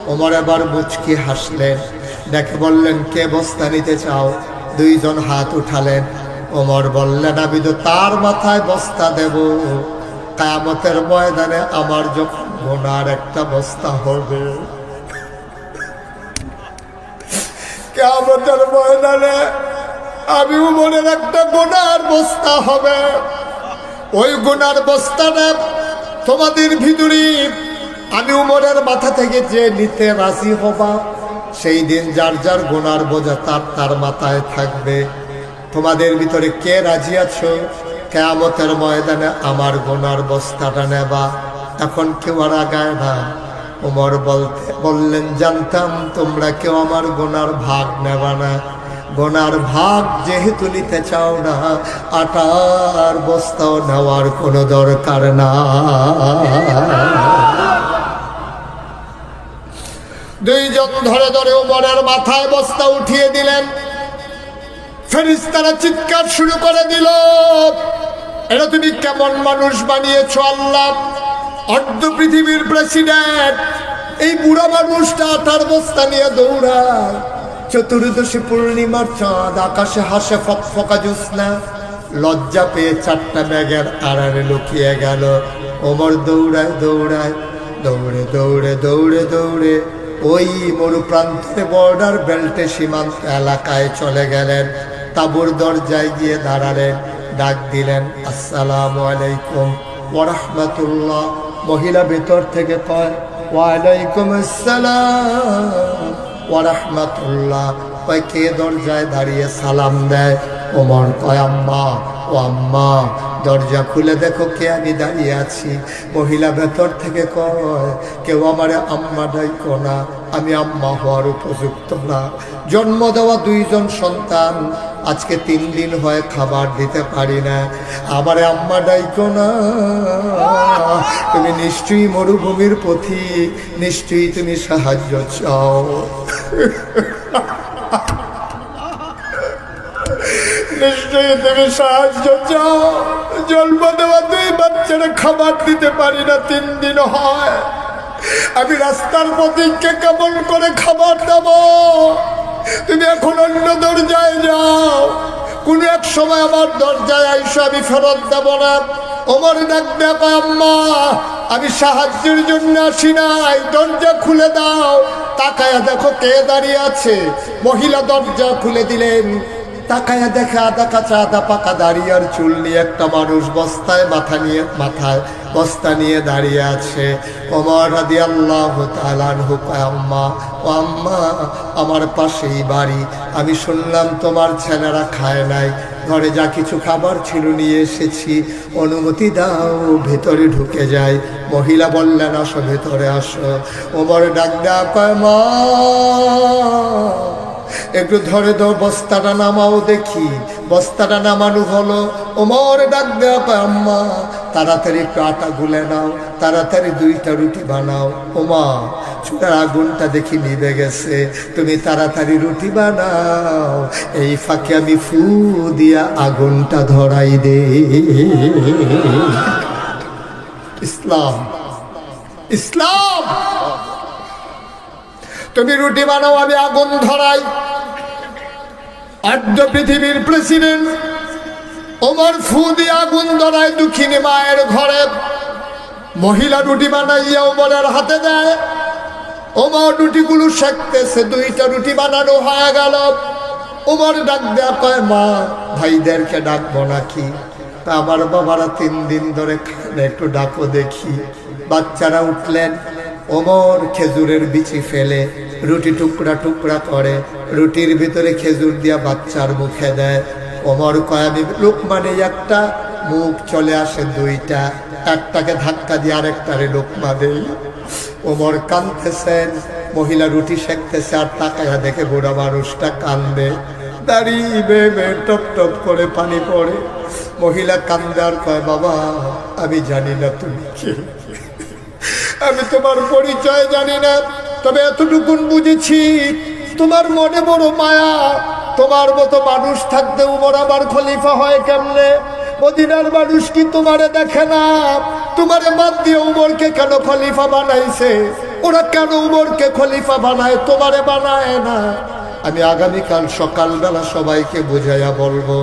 ওমর এবার মুচকি হাসলেন, দেখে বললেন, কে বস্তা নিতে চাও? দুইজন হাত উঠালেন। ওমর বললেন, আমি তো তার মাথায় বস্তা দেব কিয়ামতের ময়দানে আমার যখন গুনার একটা বস্তা হবে। কিয়ামতের ময়দানে আমি ওমরের একটা গুনার বস্তা হবে। ওই গুনার বস্তাটা তোমাদের ভিতরে আমি ওমরের মাথা থেকে যে নিতে রাজি হবা, সেই দিন যার যার গুনার বোঝা তার তার মাথায় থাকবে। তোমাদের ভিতরে কে রাজি আছো কিয়ামতের ময়দানে আমার গুনার বস্তাটা নেবা? এখন কেউ আর আগায় না। ওমর বললেন, জানতাম তোমরা কেউ আমার গুনার ভাগ নেবা না। গুনার ভাগ যেহেতু নিতে চাও না, আটার বস্তাও নেওয়ার কোনো দরকার না। দুইজন ধরে ধরে ওমরের মাথায় বস্তা উঠিয়ে দিলেন। ফেরেশতারা চিৎকার শুরু করে দিল, এটা তুমি কেমন মানুষ বানিয়েছ আল্লাহ? অর্ধ পৃথিবীর প্রেসিডেন্ট এই বুড়া মানুষটা আটার বস্তা নিয়ে দৌড়ায়। চতুর্দশী পূর্ণিমার চাঁদ, আকাশে হাসে ফকফকা জ্যোৎস্না। লজ্জা পেয়ে চারটা ব্যাগের আড়ালে লুকিয়ে গেল। ওমর দৌড়ায় দৌড়ায় দৌড়ে দৌড়ে দৌড়ে দৌড়ে ওই মরুপ্রান্তে বর্ডার বেল্টে সীমান্ত এলাকায় চলে গেলেন। তাঁবুর দরজায় গিয়ে দাঁড়ালেন, ডাক দিলেন, আসসালামু আলাইকুম ওয়া রাহমাতুল্লাহ। মহিলা ভেতর থেকে কয়, ওয়ালাইকুম আসসালাম ওয়া রাহমাতুল্লাহ। কয়, কে দরজায় দাঁড়িয়ে সালাম দেয়? ওমর কয়, আম্মা। ও আম্মা, দরজা খুলে দেখো কে আমি দাঁড়িয়ে আছি। মহিলা ভেতর থেকে কয়, কেউ আমারে আম্মা ডাইকো না, আমি আম্মা হওয়ার উপযুক্ত না। জন্ম দেওয়া দুইজন সন্তান, আজকে 3 দিন হয় খাবার দিতে পারি না, আমারে আম্মা ডাইকো না। তুমি নিশ্চয়ই মরুভূমির পথিক, নিশ্চয়ই তুমি সাহায্য চাও। নিশ্চয়ই তুমি সাহায্য চাও। জন্ম দেওয়া 2 বাচ্চারা খাবার দিতে পারি না, 3 দিন হয়। আমি রাস্তার পথিককে কেমন করে খাবার দেব? তুমি এখন অন্য দরজায় যাও, কোনো এক সময় আমার দরজায় আইসো, আমি ফেরত দেব না। ওমর ডাক দেখো, আম্মা আমি সাহায্যের জন্য আসি নাই, দরজা খুলে দাও। তাকায়া দেখো কে দাঁড়িয়ে আছে। মহিলা দরজা খুলে দিলেন। তাকায়া দেখে আধা কাঁচা আধা পাকা দাঁড়িয়ে আর চুল নিয়ে একটা মানুষ মাথায় বস্তা নিয়ে দাঁড়িয়ে আছে। ওমর রাদিয়াল্লাহু তাআলা আনহু কয়, আম্মা, ও আম্মা, আমার পাশেই বাড়ি, আমি শুনলাম তোমার ছেলেরা খায় নাই, ঘরে যা কিছু খাবার ছিল নিয়ে এসেছি, অনুমতি দাও ভেতরে ঢুকে যাই। মহিলা বললেন, আসো ভেতরে আসো। ওমর ডাক দেয়া কয়, মা একটু ধরে দাও, বস্তাটা নামাও দেখি। বস্তাটা নামানো হলো। ওমর ডাক দেওয়া কয়, আম্মা তাড়াতাড়ি একটু আটা গুলে নাও, তাড়াতাড়ি 2টা রুটি বানাও। ওমা চুলার আগুনটা দেখি নিভে গেছে, তুমি তাড়াতাড়ি রুটি বানাও, এই ফাঁকে আমি ফু দিয়া আগুনটা ধরাই দে। ইসলাম, ইসলাম। তুমি রুটি বানাও, আমি আগুন ধরাই। অর্ধ পৃথিবীর প্রেসিডেন্ট ওমর ফু দিয়ে আগুন ধরায় দুঃখিনী মায়ের ঘরে। মহিলা রুটি বানাইয়া ওমরের হাতে দেয়। ওমর রুটিগুলো সেঁকতেছে। 2টা রুটি বানানো হয়ে গেল। ওমর ডাক দেয়া কয়, মা ভাইদেরকে ডাকবো নাকি? তা আমার বাবারা 3 দিন ধরে খান, একটু ডাকো দেখি। বাচ্চারা উঠলেন। ওমর খেজুরের বিচি ফেলে রুটি টুকরা টুকরা করে, রুটির ভিতরে খেজুর দিয়া বাচ্চার মুখে দেয়। ওমর কয়, আমি লোকমা নেই একটা, মুখ চলে আসে 2টা, একটাকে ধাক্কা দিয়ে আরেকটারে লোকমা দেই। ওমর কাঁদতেছেন। মহিলা রুটি সেঁকতেছে আর তাকায়া দেখে বুড়া মানুষটা কান্দে। দাঁড়িয়ে বেবে টপ টপ করে পানি পড়ে। মহিলা কান্দে আর কয়, বাবা আমি জানি না তুমি কে, আমি তোমার পরিচয় জানি না, তবে এতটুকুন বুঝেছি তোমার মনে বড় মায়া। তোমার মতো মানুষ থাকতে উমর আবার খলিফা হয় কেমনে? মদিনার মানুষ কি তোমারে দেখে না? তোমারে বাদ দিয়ে উমরকে কেন খলিফা বানাইছে? ওরা কেন উমরকে খলিফা বানায়, তোমারে বানায় না? আমি আগামীকাল সকালবেলা সবাইকে বুঝাইয়া বলবো,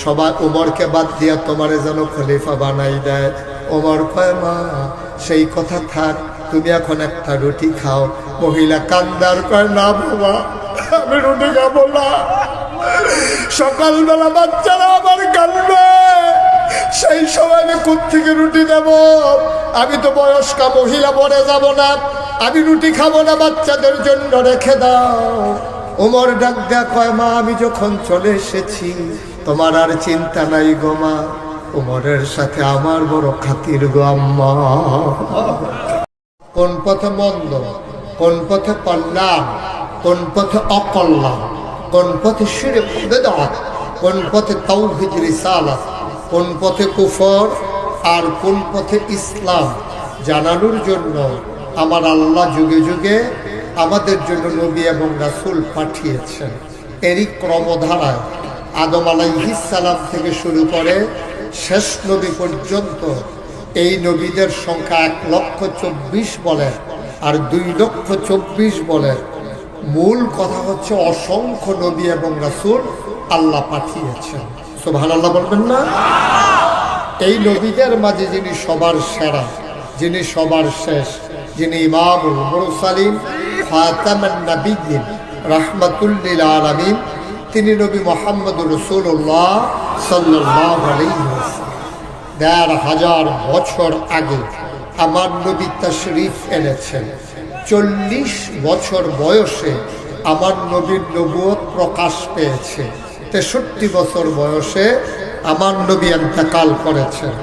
সবাই উমরকে বাদ দিয়া তোমারে যেন খলিফা বানাই দেয়। ওমর কয়, মা সেই কথা থাক, তুমি এখন একটা রুটি খাও। মহিলা কান্দার কয়, না বাবা আমি রুটি খাবো না। সকালবেলা বাচ্চারা আমার কাঁদবে, সেই সময় আমি কোত্থেকে রুটি দেব? আমি তো বয়স্কা মহিলা, মরে যাব না, আমি রুটি খাবো না, বাচ্চাদের জন্য রেখে দাও। ওমর ডাক দেয়া কয়, মা আমি যখন চলে এসেছি তোমার আর চিন্তা নাই গো মা, ওমরের সাথে আমার বড় খাতির গো আম্মা। কোন পথে মন্দ, কোন পথে কল্যাণ, কোন পথে অকল্যাণ, কোন পথে শিরক বিদআত, কোন পথে তাওহীদ রিসালাত, কোন পথে কুফর আর কোন পথে ইসলাম জানানোর জন্য আমার আল্লাহ যুগে যুগে আমাদের জন্য নবী এবং রাসূল পাঠিয়েছেন। এরই ক্রমধারায় আদম আলাইহিস সালাম থেকে শুরু করে শেষ নবী পর্যন্ত এই নবীদের সংখ্যা 1,24,000 বলে আর 2,24,000 বলে। মূল কথা হচ্ছে অসংখ্য নবী এবং রাসূল আল্লাহ পাঠিয়েছেন। সুবহানাল্লাহ বলবেন না? এই নবীদের মাঝে যিনি সবার সেরা, যিনি সবার শেষ, যিনি ইমামুল মুরসালিন খাতামুন নবিয়্যিন রাহমাতুল লিল আলামিন, তিনি নবী মুহাম্মদুর রাসূলুল্লাহ সাল্লাল্লাহু আলাইহি ওয়াসাল্লাম। ১,৫০০ বছর আগে আমার নবী তাশরীফ এনেছেন। ৪০ বছর বয়সে আমার নবীর নবুয়ত প্রকাশ পেয়েছে। ৬৩ বছর বয়সে আমার নবী ইন্তেকাল করেছেন।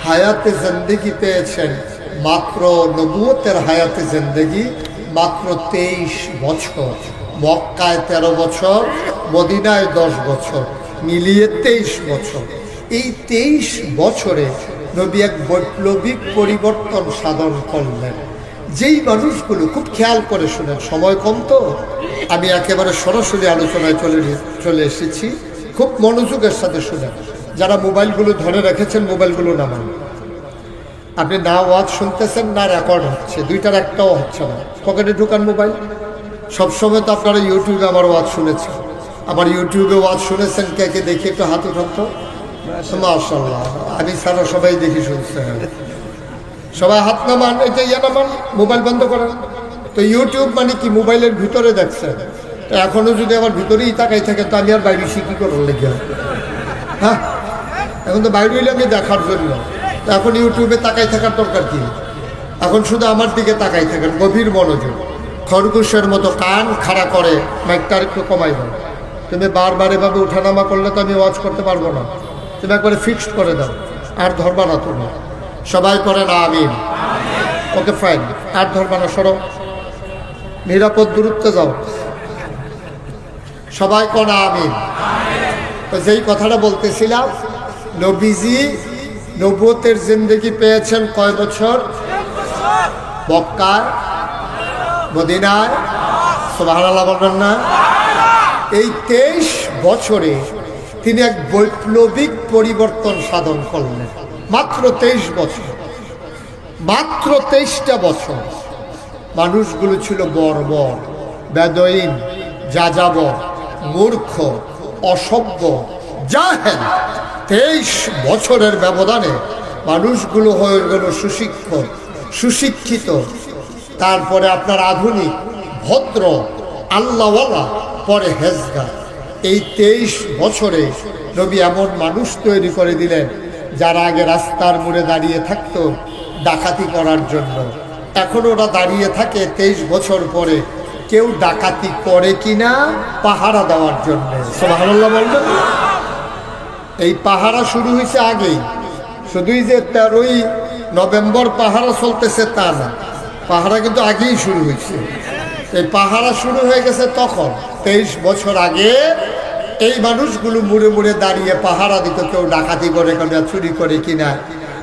হায়াতে জিন্দেগি পেয়েছেন মাত্র, নবুয়তের হায়াতে জিন্দেগি মাত্র 23 বছর। মক্কায় 13 বছর, মদিনায় 10 বছর, মিলিয়ে 23 বছর। এই 23 বছরে নবী এক বৈপ্লবিক পরিবর্তন সাধন করলেন। যেই মানুষগুলো, খুব খেয়াল করে শুনেন, সময় কম তো আমি একেবারে সরাসরি আলোচনায় চলে এসেছি, খুব মনোযোগের সাথে শুনেন। যারা মোবাইলগুলো ধরে রেখেছেন মোবাইলগুলো নামান। আপনি না ওয়াজ শুনতেছেন না রেকর্ড হচ্ছে, দুইটার একটাও হচ্ছে না। পকেটে ঢুকান মোবাইল। সবসময় তো আপনারা ইউটিউবে আমার ওয়াজ শুনেছেন, আমার ইউটিউবে ওয়াজ শুনেছেন কে কে দেখি একটু হাত উঠাতো। মাশাআল্লাহ, আমি সারা সবাই দেখি শুনছেন। সবাই হাত নামান, এটা ইয়া নামান, মোবাইল বন্ধ করেন। তো ইউটিউব মানে কি? মোবাইলের ভিতরে দেখছেন। তো এখনো যদি আমার ভিতরেই তাকাই থাকে তো আমি আর বাইরে শিখি করার লেগে? হ্যাঁ, এখন তো বাইরে হইলে আমি দেখার জন্য। তো এখন ইউটিউবে তাকাই থাকার দরকার কি? এখন শুধু আমার দিকে তাকাই থাকেন, গভীর মনোযোগ। খরগোশের মতো কান খাড়া করে মাইকটা একটু কমাই দাও। তুমি বারবার এভাবে উঠানামা করলে তো আমি ওয়াজ করতে পারবো না। তুমি একবারে ফিক্সড করে দাও, আর ধরবা না তুমি। সবাই করে না আমিন? ওকে ফাইন, আর ধরবা না, সরো, নিরাপদ দূরত্বে যাও। সবাই করে আমিন? তো যেই কথাটা বলতেছিলাম, নবীজি নবুয়তের জিন্দেগি পেয়েছেন কয় বছর? মক্কায়, মদিনায়। সুবহানাল্লাহ বলবেন না? এই 23 বছরে তিনি এক বৈপ্লবিক পরিবর্তন সাধন করলেন। মাত্র 23 বছর, মাত্র 23টা বছর। মানুষগুলো ছিল বর্বর, বেদইন, যাযাবর, মূর্খ, অসভ্য, জাহেল। 23 বছরের ব্যবধানে মানুষগুলো হয়ে গেল সুশিক্ষিত, সুশিক্ষিত, তারপরে আপনার আধুনিক, ভদ্র, আল্লাহওয়ালা, পরে হেজগার। এই 23 বছরে নবী এমন মানুষ তৈরি করে দিলেন যারা আগে রাস্তার মোড়ে দাঁড়িয়ে থাকতো ডাকাতি করার জন্য, এখন ওরা দাঁড়িয়ে থাকে 23 বছর পরে কেউ ডাকাতি করে কিনা পাহারা দেওয়ার জন্য। সুবহানাল্লাহ বলবেন? এই পাহারা শুরু হয়েছে আগেই, শুধুই যে 13ই নভেম্বর পাহারা চলতেছে তা না, পাহারা কিন্তু আগেই শুরু হয়েছে। এই পাহারা শুরু হয়ে গেছে তখন 23 বছর আগে। এই মানুষগুলো মুড়ে মুড়ে দাঁড়িয়ে পাহারা দিত, কেউ ডাকাতি করে কিনা, চুরি করে কিনা।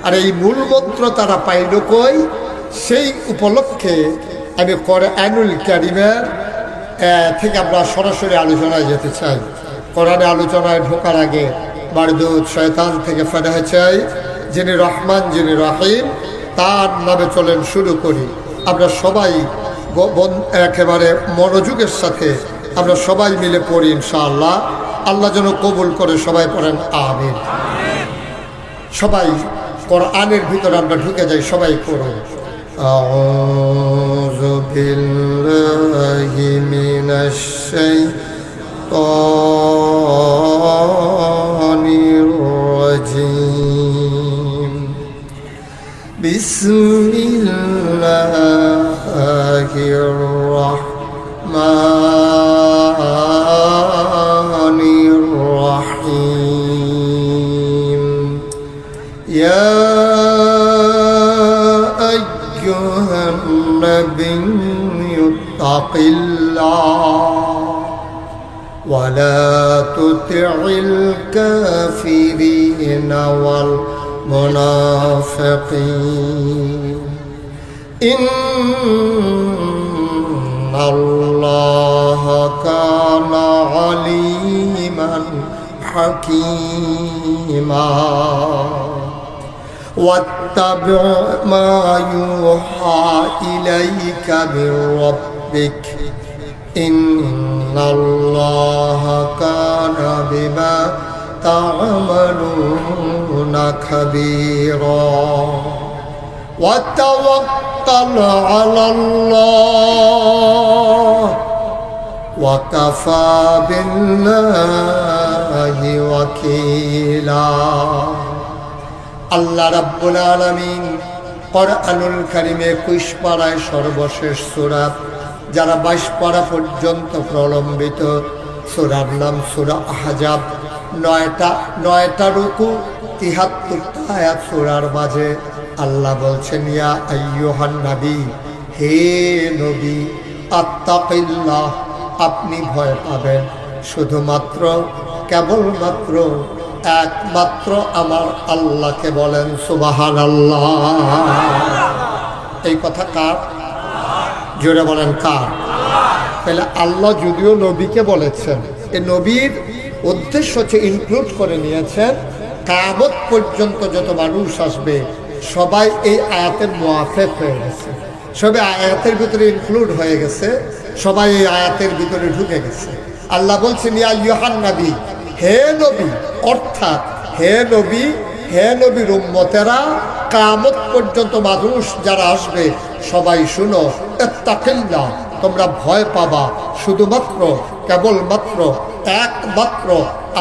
আর এই মূল মন্ত্র তারা পাইল কই? সেই উপলক্ষে আমি কোরআনুল কারীমের থেকে আমরা সরাসরি আলোচনায় যেতে চাই। কোরআনে আলোচনায় ঢোকার আগে মারদুদ শয়তান থেকে ফেরা চাই। যিনি রহমান, যিনি রহিম, তার নামে চলেন শুরু করি। আমরা সবাই একেবারে মনোযোগের সাথে আমরা সবাই মিলে পড়ি ইনশাআল্লাহ। আল্লাহ যেন কবুল করে, সবাই পড়েন আমিন। সবাই কোরআনের ভিতরে আমরা ঢুকে যাই, সবাই পড়ুন। আউযু বিল্লাহি মিনাশ শাইতানির রাজীম। বিসমিল্লাহির রাহমানির রাহিম। ইয়া আইয়ুহান নাবিয়্যু তাকিল্লাহ ولا تطع الكافرين والمنافقين إن الله كان عليما حكيما واتبع ما يوحى إليك من ربك إن الله كان بما تعملون خبيرا وتوكل على الله وكفى بالله وكيلا। আল্লাহ রাব্বুল আলামিন কোরআনুল কারীমে 21 পারায় সর্বশেষ সূরা, যারা 22 পারা পর্যন্ত প্রলম্বিত সূরার নাম সূরা আহজাব। 9টা রুকু, 73টা আয়াত সূরার মাঝে আল্লাহ বলছেন, ইয়া আইয়ুহান নবী, হে নবী, আত্তাকিল্লাহ, আপনি ভয় পাবেন শুধুমাত্র, কেবলমাত্র, একমাত্র আমার আল্লাহকে বলেন সুবহানাল্লাহ। এই কথা কার? জোরে বলেন কার? তাহলে আল্লাহ যদিও নবীকে বলেছেন, এই নবীর উদ্দেশ্য হচ্ছে ইনক্লুড করে নিয়েছেন কিয়ামত পর্যন্ত যত মানুষ আসবে সবাই এই আয়াতের মুআফিক হয়ে গেছে, সবাই আয়াতের ভিতরে ইনক্লুড হয়ে গেছে, সবাই এই আয়াতের ভিতরে ঢুকে গেছে। আল্লাহ বলছেন, ইয়া আইয়ুহান নবী, হে নবী, অর্থাৎ হে নবী, হে নবীর উম্মতেরা, কিয়ামত পর্যন্ত মানুষ যারা আসবে সবাই শুনো, ইত্তাকিল্লাহ, তোমরা ভয় পাবা শুধুমাত্র, কেবলমাত্র, একমাত্র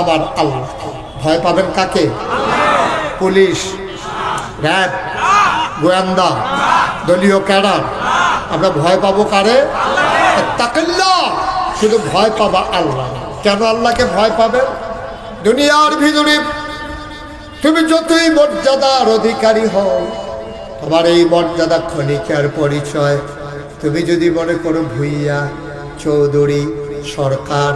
আমার আল্লাহ। ভয় পাবেন কাকে? পুলিশ, র্যাব, গোয়েন্দা, দলীয় ক্যাডার। আমরা ভয় পাবো কারে? ইত্তাকিল্লাহ, শুধু ভয় পাবা আল্লাহ। কেন আল্লাহকে ভয় পাবে? দুনিয়ার ভিতরে তুমি যতই মর্যাদার অধিকারী হও, তোমার এই মর্যাদা ক্ষণিকের পরিচয়। তুমি যদি মনে করো ভূঁইয়া, চৌধুরী, সরকার,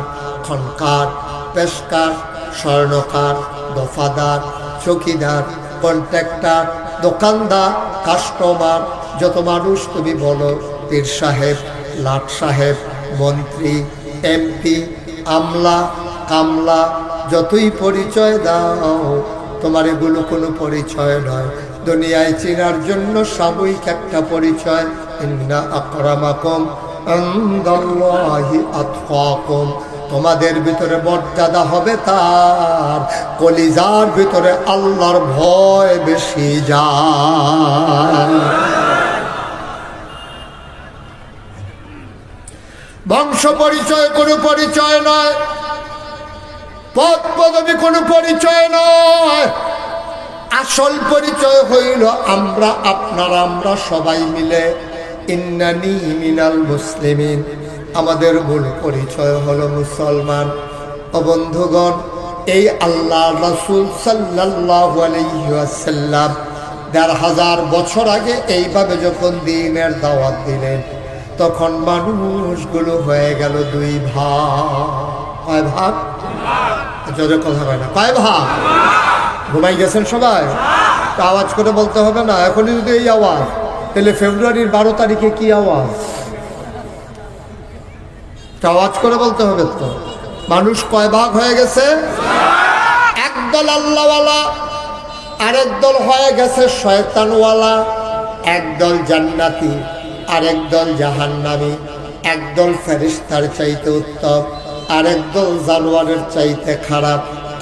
খনকার, পেশকার, স্বর্ণকার, দফাদার, চৌকিদার, কন্ট্রাক্টর, দোকানদার, কাস্টমার, যত মানুষ তুমি বলো, পীর সাহেব, লাট সাহেব, মন্ত্রী, এমপি, আমলা, কামলা, যতই পরিচয় দাও, তোমার এগুলো কোনো পরিচয় নয়। দুনিয়ায় চেনার জন্য সাময়িক একটা পরিচয়, ইন্না আকরামাকুম ইনদাল্লাহি আতকাকুম। তোমাদের ভিতরে মর্যাদা হবে তার কলিজার ভিতরে আল্লাহর ভয় বেশি যায়। বংশ পরিচয় কোনো পরিচয় নয়, পদ পদবী কোনো পরিচয় নয়। আসল পরিচয় হইল আমরা, আপনারা, আমরা সবাই মিলে ইন্নানি মিনাল মুসলিমিন। আমাদের মূল পরিচয় হলো মুসলমান। ও বন্ধুগণ, এই আল্লাহ রাসূল সাল্লাল্লাহু আলাইহি ওয়াসাল্লাম ১৫০০ বছর আগে এইভাবে যখন দ্বীনের দাওয়াত দিলেন, তখন মানুষগুলো হয়ে গেল দুই ভাগ। কয় ভাগ? জোরে কথা কয় না। কয় ভাগ? ঘুমাই গেছেন সবাই? আওয়াজ করে বলতে হবে না। এখনই যদি এই আওয়াজ, তাহলে ফেব্রুয়ারির 12 তারিখে কি আওয়াজ? আওয়াজ করে বলতে হবে তো। মানুষ কয় ভাগ হয়ে গেছে? একদল আল্লাহওয়ালা, আরেক দল হয়ে গেছে শয়তানওয়ালা। একদল জান্নাতি, আরেক দল জাহান্নামী, একদল ফেরেশতার চাইতে উত্তম, আরেক দল জানোয়ারের চাইতে খারাপ।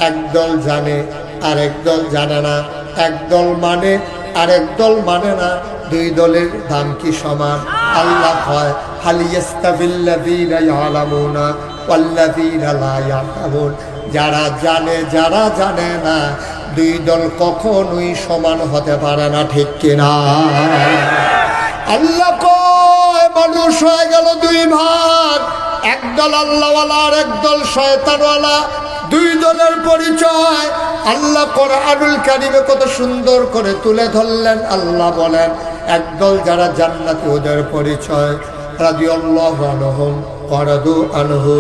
একদল জানে আরেক দল জানে না, একদল মানে আরেক দল মানে না। দুই দলের দাম কি সমান? আল্লাহ কয় হাল ইয়াস্তাবিল্লাযীনা ইয়ালামুনা ওয়াল্লাযীনা লা ইয়ালামুন। যারা জানে যারা জানে না, দুই দল কখনোই সমান হতে পারে না, ঠিক কিনা? আল্লাহ কয় মানুষ হয়ে গেল দুই ভাগ, একদল আল্লাহওয়ালা আর একদল শয়তানওয়ালা। দুই দলের পরিচয় আল্লাহ কোরআনুল কারীমে কত সুন্দর করে তুলে ধরলেন। আল্লাহ বলেন একদল যারা জান্নাতি, ওদের পরিচয় রাদিয়াল্লাহু আনহুম ওয়া রাদু আনহু।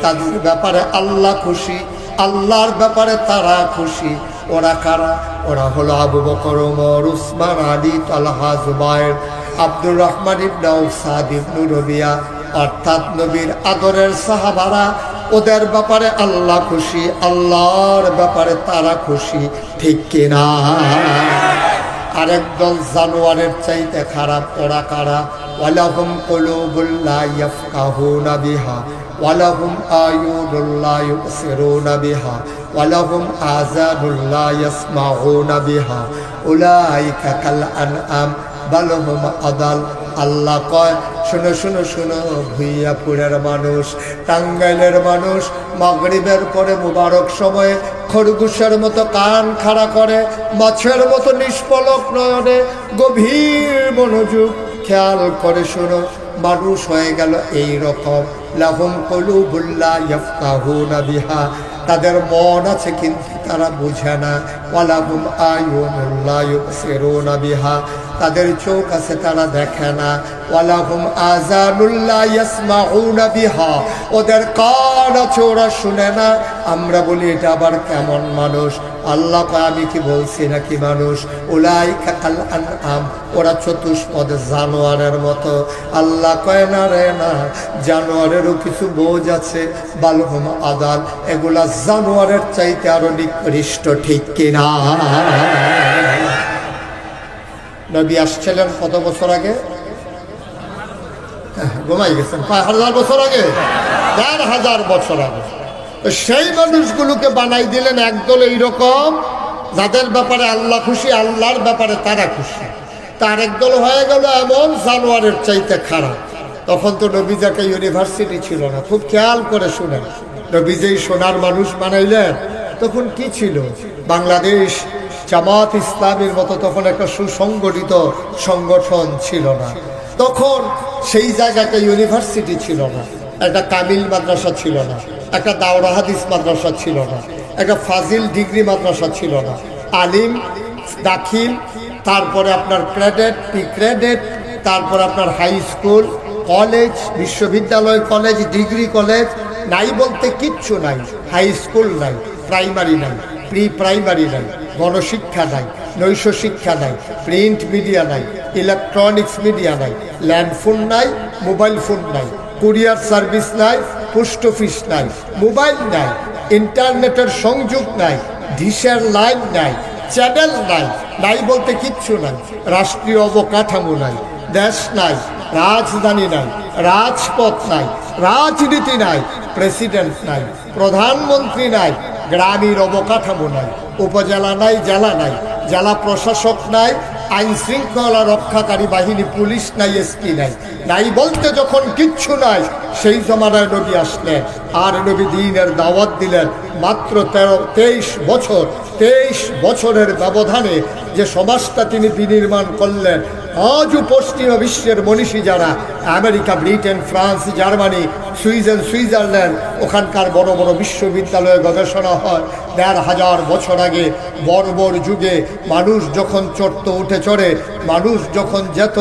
তাদের ব্যাপারে আল্লাহ খুশি, আল্লাহর ব্যাপারে তারা খুশি। ওরা কারা? ওরা হলো আবু বকর, ওমর, উসমান, আলী, তালহা, জুবায়ের, আব্দুর রহমান ইবনে আউফ, সাদ ইবনে রবিয়া, অর্থাৎ নবীর আদরের সাহাবারা। ওদের ব্যাপারে আল্লাহ খুশি, আল্লাহর ব্যাপারে তারা খুশি, ঠিক কিনা? আরেক দল জানোয়ারের চাইতে খারাপ। ওরা কারা? ওয়ালাহুম কুলুবুল লা ইয়াফকাহুনা বিহা ওয়ালাহুম আয়ুনুল লা ইউবসিরুনা বিহা ওয়ালাহুম আযানুল লা ইয়াসমাউনা বিহা উলাইকা কাল আনআম বাল হুম আদাল। আল্লাহ কয় শোনো শোনো শোনো, ভুইয়াপুরের মানুষ, টাঙ্গাইলের মানুষ মাগরিবের পরে মুবারক সময়ে খরগোশের মতো কান খাড়া করে, মাছের মতো নিষ্পলক নয়নে গভীর মনোযোগ খেয়াল করে শোনো। মানুষ হয়ে গেল এই রকম। লাহুম কুলুবুল লা ইয়াফকাহুনা বিহা, তাদের মন আছে কিন্তু তারা বুঝে না। ওয়ালাহুম আয়ুনুল লা ইউবসিরুনা বিহা, তাদের চোখ আছে তারা দেখে না। ওয়ালাহুম আযানুল লা ইয়াসমাউনা বিহা, ওদের কান আছে ওরা শুনে না। আমরা বলি এটা আবার কেমন মানুষ? আল্লাহ কয় আমি কি বলছি নাকি মানুষ? উলাইকা কাল আনআম, ওরা চতুষ্পদ জানোয়ারের মতো। আল্লাহ কয় না রে না, জানোয়ারেরও কিছু বোঝ আছে। বালহুম আদাল, এগুলা জানোয়ারের চাইতে আরো নিকৃষ্ট, ঠিক কিনা? নবী আসছিলেন কত বছর আগে? ঘুমাই গেছেন কয় হাজার বছর আগে? ১,৫০০ বছর আগে। তো সেই মানুষগুলোকে বানাই দিলেন একদল এইরকম, যাদের ব্যাপারে আল্লাহ খুশি, আল্লাহর ব্যাপারে তারা খুশি। তার একদল হয়ে গেল এমন জানোয়ারের চাইতে খারাপ। তখন তো নবীজাকে ইউনিভার্সিটি ছিল না। খুব খেয়াল করে শুনেন, নবী যেই সোনার মানুষ বানাইলেন তখন কি ছিল? বাংলাদেশ জামাত ইসলামের মতো তখন একটা সুসংগঠিত সংগঠন ছিল না। তখন সেই জায়গাটা ইউনিভার্সিটি ছিল না, একটা কামিল মাদ্রাসা ছিল না, একটা দাওরা হাদিস মাদ্রাসা ছিল না, একটা ফাজিল ডিগ্রি মাদ্রাসা ছিল না। আলিম, দাখিল, তারপরে আপনার ক্রেডেট, প্রি ক্রেডেট, তারপর আপনার হাই স্কুল, কলেজ, বিশ্ববিদ্যালয়, কলেজ, ডিগ্রি কলেজ নাই বলতে কিচ্ছু নাই। হাই স্কুল নাই, প্রাইমারি নাই, প্রি প্রাইমারি নাই, গণশিক্ষা নাই, নৈশ শিক্ষা নাই, প্রিন্ট মিডিয়া নাই, ইলেকট্রনিক্স মিডিয়া নাই, ল্যান্ডফোন নাই, মোবাইল ফোন নাই, কুরিয়ার সার্ভিস নাই, পোস্ট অফিস নাই, মোবাইল নাই, ইন্টারনেটের সংযোগ নাই, ডিশের লাইন নাই, চ্যানেল নাই, নাই বলতে কিচ্ছু নাই। রাষ্ট্রীয় অবকাঠামো নাই, দেশ নাই, রাজধানী নাই, রাজপথ নাই, রাজনীতি নাই, প্রেসিডেন্ট নাই, প্রধানমন্ত্রী নাই, গ্রামীণ অবকাঠামো নাই, উপজেলা নাই, জেলা নাই, জেলা প্রশাসক নাই, আইন শৃঙ্খলা রক্ষাকারী বাহিনী, পুলিশ নাই, এসপি নাই, নাই বলতে যখন কিচ্ছু নাই, সেই জমানায় নবী আসলেন। আর নবী দ্বীনের দাওয়াত দিলেন। মাত্র 23 বছর, 23 বছরের ব্যবধানে যে সমাজটা তিনি বিনির্মাণ করলেন, আজও পশ্চিমা বিশ্বের মনীষী যারা America, Britain, France, Germany, Switzerland, ওখানকার বড় বড় বিশ্ববিদ্যালয়ে গবেষণা হয়। ১,৫০০ বছর আগে বর্বর যুগে মানুষ যখন চড়তো, উঠে চড়ে, মানুষ যখন যেত,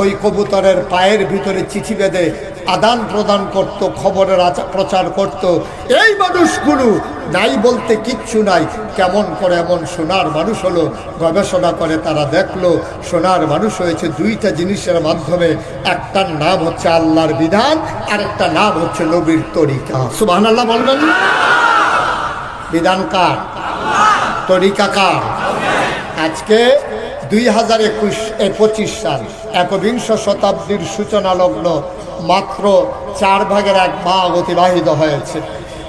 ওই কবুতরের পায়ের ভিতরে চিঠি বেঁধে আদান প্রদান করত, খবরের প্রচার করত। এই মানুষগুলো নাই বলতে কিচ্ছু নাই। কেমন করে এমন সোনার মানুষ হলো? গবেষণা করে তারা দেখলো সোনার মানুষ হয়েছে দুইটা জিনিসের মাধ্যমে। একটার নাম হচ্ছে আল্লাহর বিধান, আর একটা নাম হচ্ছে নবীর তরিকা। সুবহানাল্লাহ বলবেন? বিধান কার? তরিকা কার? আজকে 2025 সাল, একবিংশ শতাব্দীর সূচনা লগ্ন, মাত্র 1/4 ভাগ অতিবাহিত হয়েছে।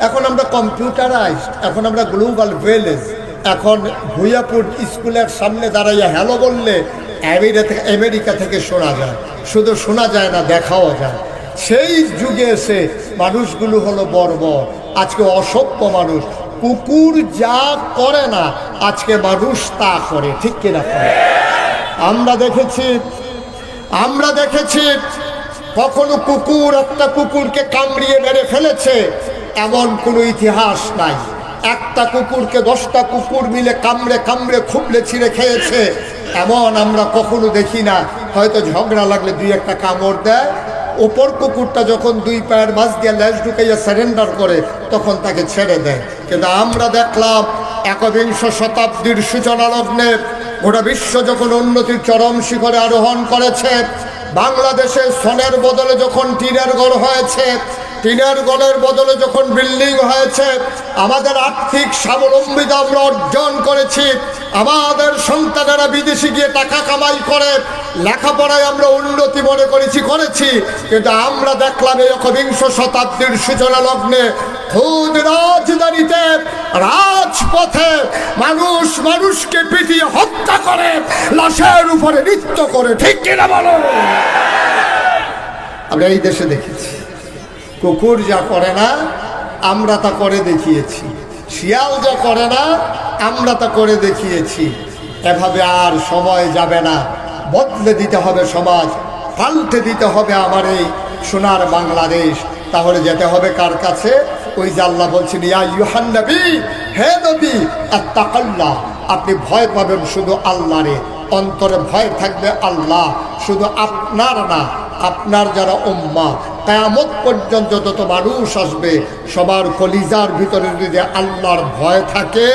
এখন আমরা কম্পিউটারাইজড, এখন আমরা গ্লোবাল ভিলেজ। এখন ভুইয়াপুর স্কুলের সামনে দাঁড়াইয়া হ্যালো বললে আমেরিকা থেকে শোনা যায়, শুধু শোনা যায় না, দেখাও যায়। সেই যুগে এসে মানুষগুলো হলো বর্বর, আজকে অসভ্য মানুষ। কুকুর যা করে না আজকে মানুষ তা করে, ঠিক কিনা? আমরা দেখেছি কখনো কুকুর একটা কুকুরকে কামড়িয়ে মেরে ফেলেছে এমন কোনো ইতিহাস নাই। একটা কুকুরকে 10টা কুকুর মিলে কামড়ে কামড়ে খুবলে ছিঁড়ে খেয়েছে এমন আমরা কখনো দেখি না। হয়তো ঝগড়া লাগলে 2-1টা কামড় দেয়, ওপর কুকুরটা যখন 2 পায়ের মাঝ দিয়ে ল্যাজ ঢুকাইয়া সারেন্ডার করে তখন তাকে ছেড়ে দেয়। কিন্তু আমরা দেখলাম একবিংশ শতাব্দীর সূচনা লগ্নে গোটা বিশ্ব যখন উন্নতির চরম শিখরে আরোহণ করেছে, বাংলাদেশে সোনের বদলে যখন টিনের ঘর হয়েছে, টিনের ঘরের বদলে যখন বিল্ডিং হয়েছে, আমাদের আর্থিক স্বাবলম্বিতা আমরা অর্জন করেছি, আমাদের সন্তানেরা বিদেশে গিয়ে টাকা কামাই করে লেখাপড়ায় আমরা উন্নতি মনে করেছি। কিন্তু আমরা দেখলাম এই একবিংশ শতাব্দীর সূচনা লগ্নে খুদ রাজধানীতে রাজপথে মানুষ মানুষকে পিটিয়ে হত্যা করে, লাশের উপরে নৃত্য করে, ঠিক কিনা বলো? আমরা এই দেশে দেখেছি কুকুর যা করে না আমরা তা করে দেখিয়েছি, শিয়াল যা করে না আমরা তা করে দেখিয়েছি। এভাবে আর সময় যাবে না, বদলে দিতে হবে সমাজ, পাল্টে দিতে হবে আমার এই সোনার বাংলাদেশ। তাহলে যেতে হবে কার কাছে? ওই যে আল্লাহ বলছেন, ইয়া ইউহান নবী, হে নবী, আত্তাকাল্লাহ, আপনি ভয় পাবেন শুধু আল্লাহরে, অন্তরে ভয় থাকবে আল্লাহ, শুধু আপনার না, আপনার যারা উম্মাহ কিয়ামত পর্যন্ত যত মানুষ আসবে সবার কলিজার ভিতরে যদি আল্লাহর ভয় থাকে,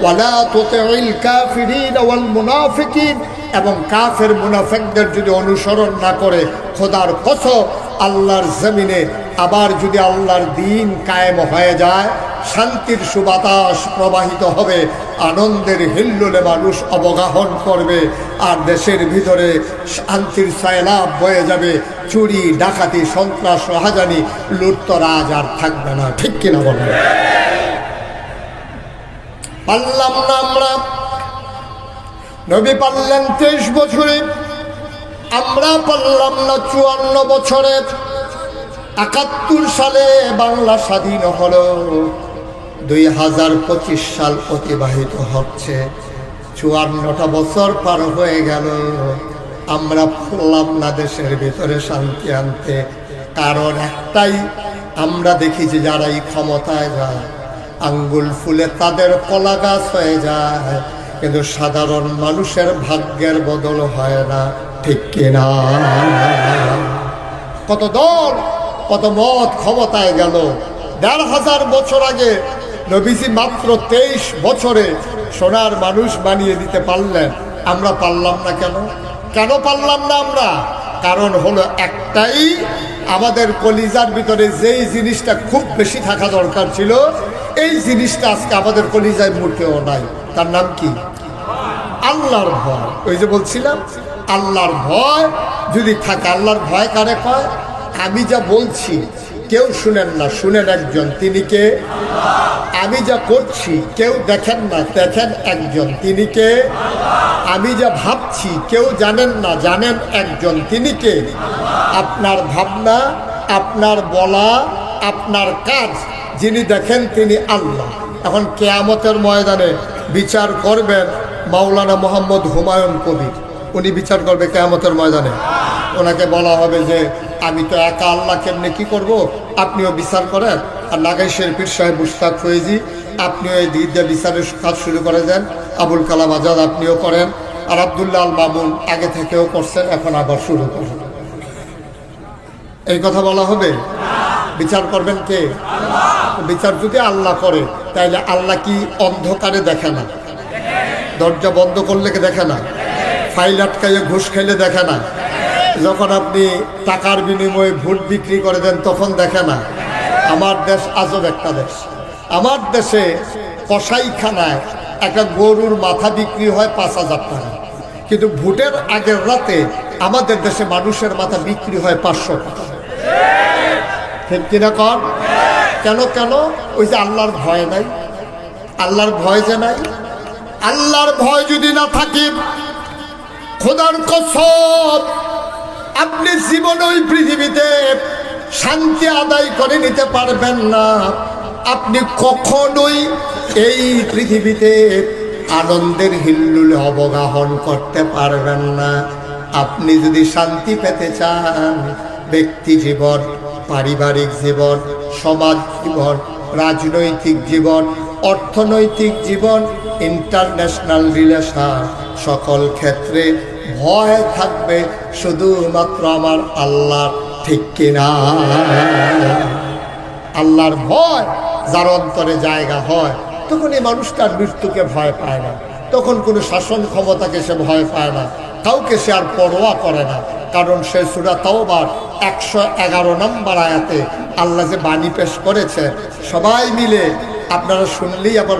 ওয়ালা তুতিউল কাফিরিন ওয়াল মুনাফিকিন, এবং কাফের মুনাফিকদের যদি অনুসরণ না করে, খোদার কসম আল্লাহর জমিনে আবার যদি আল্লাহর দ্বীন কায়েম হয়ে যায়, শান্তির সুবাতাস প্রবাহিত হবে, আনন্দের হিল্লোলে মানুষ অবগাহন করবে, আর দেশের ভিতরে শান্তির সয়লাব বয়ে যাবে, চুরি ডাকাতি সন্ত্রাস রাহাজানি লুটতরাজ আর থাকবে না, ঠিক কিনা বলেন? পারলাম না আমরা, নবী পারলেন 23 বছরে, আমরা পারলাম না 54 বছরে। 71 সালে বাংলা স্বাধীন হলো, 2025 সাল অতিবাহিত হচ্ছে, 54টা বছর পার হয়ে গেল, আমরা পারলাম না দেশের ভিতরে শান্তি আনতে। কারণ একটাই, আমরা দেখি যে যারাই ক্ষমতায় যায় আঙ্গুল ফুলে তাদের কলা গাছ হয়ে যায়, কিন্তু সাধারণ মানুষের ভাগ্যের বদল হয় না, ঠিক কিনা? কত দল কত মত ক্ষমতায় গেল। 1500 বছর আগে নবীজি মাত্র 23 বছরে সোনার মানুষ বানিয়ে দিতে পারলেন, আমরা পারলাম না কেন? কেন পারলাম না আমরা? কারণ হলো একটাই, আমাদের কলিজার ভিতরে যেই জিনিসটা খুব বেশি থাকা দরকার ছিল, এই জিনিসটা আজকে আমাদের কলিজায় মুঠেও নাই। তার নাম কি? আল্লাহর ভয়। ওই যে বলছিলাম, আল্লাহর ভয় যদি থাকে। আল্লাহর ভয় কারে কয়? আমি যা বলছি কেউ শুনেন না, শুনেন একজন, তিনি কে? আমি যা করছি কেউ দেখেন না, দেখেন একজন, তিনি কে? আমি যা ভাবছি কেউ জানেন না, জানেন একজন, তিনি কে? আপনার ভাবনা, আপনার বলা, আপনার কাজ যিনি দেখেন তিনি আল্লাহ। এখন কিয়ামতের ময়দানে বিচার করবেন মাওলানা মোহাম্মদ হুমায়ুন কবির, উনি বিচার করবে কিয়ামতের ময়দানে। ওনাকে বলা হবে যে আমি তো একা আল্লাহ, কেমনে কি করব? আপনিও বিচার করেন। আর নাগাইশের পীর সাহেব মুশতাক ফয়েজি, আপনিও এই দিক দিয়ে বিচারের কাজ শুরু করে দেন। আবুল কালাম আজাদ আপনিও করেন। আর আব্দুল্লাহ আল মামুন আগে থেকেও করছেন, এখন আবার শুরু করেন। এই কথা বলা হবে? বিচার করবেন কে? বিচার যদি আল্লাহ করে, তাইলে আল্লাহ কি অন্ধকারে দেখে না? দরজা বন্ধ করলে কি দেখে না? ফাইল আটকাইয়ে ঘুষ খাইলে দেখে না? যখন আপনি টাকার বিনিময়ে ভোট বিক্রি করে দেন তখন দেখে না? আমার দেশ আজব একটা দেশ। আমার দেশে কসাইখানায় একটা গরুর মাথা বিক্রি হয় 5000 টাকা, কিন্তু ভোটের আগের রাতে আমাদের দেশে মানুষের মাথা বিক্রি হয় 500 টাকা। ঠিক কিনা কর? কেন কেন? ওই যে আল্লাহর ভয় নাই, আল্লাহর ভয় যে নাই। আল্লাহর ভয় যদি না থাকে, খোদার কসম, আপনি জীবন ওই পৃথিবীতে শান্তি আদায় করে নিতে পারবেন না। আপনি কখনোই এই পৃথিবীতে আনন্দের হিল্লুল অবগাহন করতে পারবেন না। আপনি যদি শান্তি পেতে চান, ব্যক্তি জীবন, পারিবারিক জীবন, সমাজ জীবন, রাজনৈতিক জীবন, অর্থনৈতিক জীবন, ইন্টারন্যাশনাল রিলেশন, সকল ক্ষেত্রে ভয় থাকবে শুধুমাত্র আমার আল্লাহ। ঠিক কিনা? আল্লাহর ভয় যার অন্তরে জায়গা হয়, তখন এই মানুষটার মৃত্যুকে ভয় পায় না, তখন কোনো শাসন ক্ষমতাকে সে ভয় পায় না, কাউকে সে আর পরোয়া করে না। কারণ সে সূরা তাওবার 111 নম্বর আয়াতে আল্লাহ যে বাণী পেশ করেছে, সবাই মিলে আপনারা শুনলেই আবার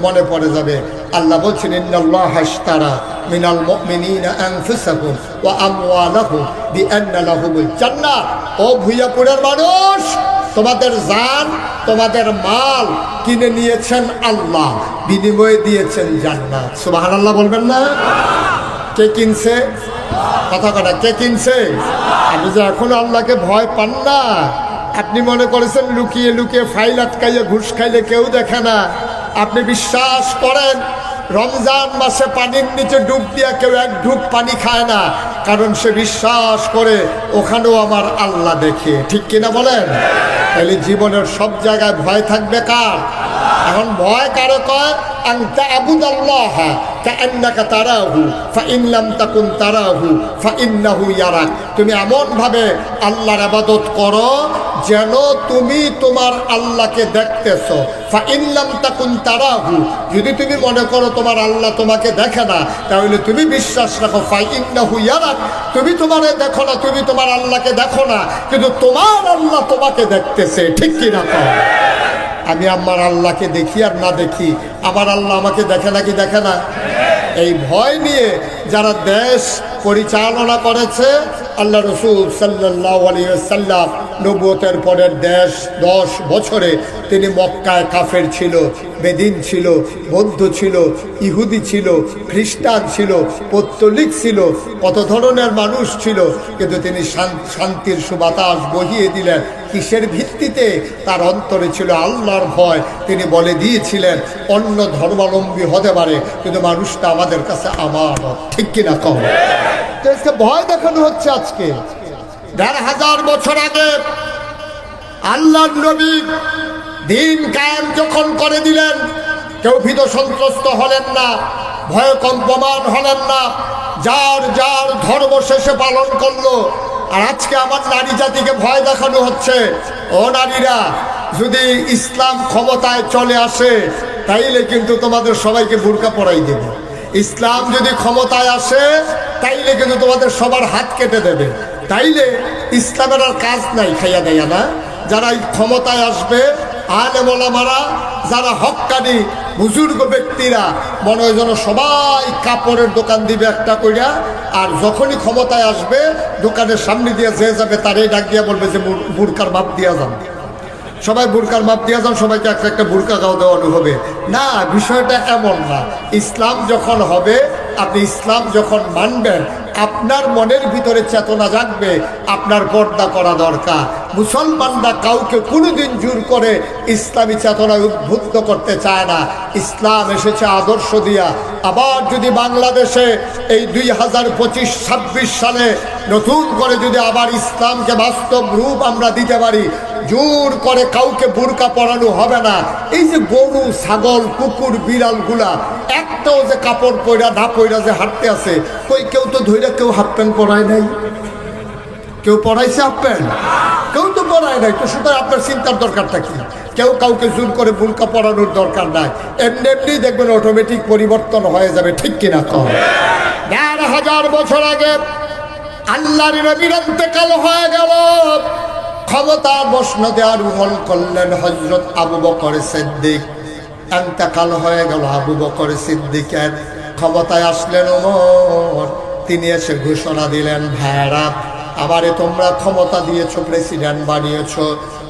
মনে পড়ে যাবে। আল্লাহ বলছেন, ইন্নাল্লাহা আশতারা মিনাল মুমিনিনা আনফুসাহুম ওয়া আমওয়ালাহুম বিআন্না লাহুমুল জান্নাহ। ও ভুইয়াপুরের মানুষ, তোমাদের জান, তোমাদের মাল কিনে নিয়েছেন আল্লাহ, বিনিময়ে দিয়েছেন জান্নাত। সুবহানাল্লাহ বলবেন না? কে কিনছে? কথা কথা, কে কিনছে? আপনি যে এখনো আল্লাহকে ভয় পান না, আপনি মনে করেছেন লুকিয়ে লুকিয়ে ফাইল আটকাইয়ে ঘুষ খাইলে কেউ দেখে না। আপনি বিশ্বাস করেন রমজান মাসে পানির নিচে ডুব দিয়া কেউ এক ঢুক পানি খায় না, কারণ সে বিশ্বাস করে ওখানেও আমার আল্লাহ দেখে। ঠিক কিনা বলেন? তাহলে জীবনের সব জায়গায় ভয় থাকবে কার? এখন ভয় কারো কয়, আনতা আবুদাল্লাহ কাআন্নাকা তারাহু ফাইন লাম তাকুন তারাহু ফাইন্নাহু ইয়ারাক। তুমি এমন ভাবে আল্লাহর ইবাদত করো যেন তুমি তোমার আল্লাহকে দেখতেছো। ফাইন লাম তাকুন তারাহু, যদি তুমি মনে করো তোমার আল্লাহ তোমাকে দেখে না, তাহলে তুমি বিশ্বাস রাখো ফাইন্নাহু ইয়ারাক, তুমি তোমারে দেখো না, তুমি তোমার আল্লাহকে দেখো না, কিন্তু তোমার আল্লাহ তোমাকে দেখতেছে। ঠিক কি না? আমি আমার আল্লাহকে দেখি আর না দেখি, আমার আল্লাহ আমাকে দেখে নাকি দেখে না? এই ভয় নিয়ে যারা দেশ পরিচালনা করেছে, আল্লাহ রসুল সাল্লাল্লাহু আলাইহি ওয়াসাল্লাম নবুয়তের পরের 10 বছরে তিনি মক্কায় কাফের ছিল, বেদিন ছিল, বৌদ্ধ ছিল, ইহুদি ছিল, খ্রিস্টান ছিল, পৌত্তলিক ছিল, কত ধরনের মানুষ ছিল, কিন্তু তিনি শান্তির সুবাতাস বহিয়ে দিলেন। কিসের ভিত্তিতে? তার অন্তরে ছিল আল্লাহর ভয়। তিনি বলে দিয়েছিলেন অন্য ধর্মাবলম্বী হতে পারে, কিন্তু মানুষটা আমাদের কাছে আমানত। ঠিক কিনা কম? ভয় দেখানো হচ্ছে। আজকে ১,৫০০ বছর আগে আল্লাহর নবী দিন কায়েম যখন করে দিলেন, কেউ ভীত সন্ত্রস্ত হলেন না, ভয় কম্পমান হলেন না, যার যার ধর্ম শেষে পালন করলো। আর আজকে আমার নারী জাতিকে ভয় দেখানো হচ্ছে, ও নারীরা, যদি ইসলাম ক্ষমতায় চলে আসে তাইলে কিন্তু তোমাদের সবাইকে বুরকা পরাই দেবে। ইসলাম যদি ক্ষমতায় আসে তাইলে কিন্তু তোমাদের সবার হাত কেটে দেবে। তাইলে ইসলামের আর কাজ নাই, খাইয়া দেয়া না। যারা ক্ষমতায় আসবে, আলেম ওলামারা, যারা হক্কানি বুজুর্গ ব্যক্তিরা, মনে হয় যেন সবাই কাপড়ের দোকান দিবে একটা কইরা, আর যখনই ক্ষমতায় আসবে দোকানের সামনে দিয়ে যে যাবে তারই ডাক দিয়া বলবে যে বুরকার মাপ দিয়া যান, সবাই বুরকার মাপ দিয়া যান, সবাইকে একটা একটা বুরকা গাও দেওয়ানো হবে। না, বিষয়টা এমন না। ইসলাম যখন হবে, আপনি ইসলাম যখন মানবেন, আপনার মনের ভিতরে চেতনা জাগবে আপনার পর্দা করা দরকার। মুসলমানরা কাউকে কোনোদিন জোর করে ইসলামী চেতনায় উদ্বুদ্ধ করতে চায় না। ইসলাম এসেছে আদর্শ দিয়া। আবার যদি বাংলাদেশে এই 2025-26 সালে নতুন করে যদি আবার ইসলামকে বাস্তব রূপ আমরা দিতে পারি, জোর করে কাউকে বুরকা পরানো হবে না। এই যে গরু, ছাগল, কুকুর, বিড়ালগুলা একটাও যে কাপড় পয়রা না পয়রা যে হাঁটতে আছে, কই কেউ তো ধৈর্য, কেউ হাফ প্যান্ট পরায় নাই, কেউ পরাইছে হাফ প্যান্ট, কেউ তো পরায় নাই। তো সুতরাং আপনার চিন্তার দরকারটা কি? কেউ কাউকে জোর করে বুরকা পরানোর দরকার নাই। এমনি এমনি দেখবেন অটোমেটিক পরিবর্তন হয়ে যাবে। ঠিক কিনা কম? ১,৫০০ বছর আগে আল্লাহর নবীর ইন্তেকাল হয়ে গেল, ক্ষমতা মসনদে আরোহণ করলেন হযরত আবু বকর সিদ্দিক। ইন্তেকাল হয়ে গেল আবু বকর সিদ্দিকের, ক্ষমতায় আসলেন ওমর, তিনি এসে ঘোষণা দিলেন, ভাইরা আমারে তোমরা ক্ষমতা দিয়েছ, প্রেসিডেন্ট বানিয়েছ,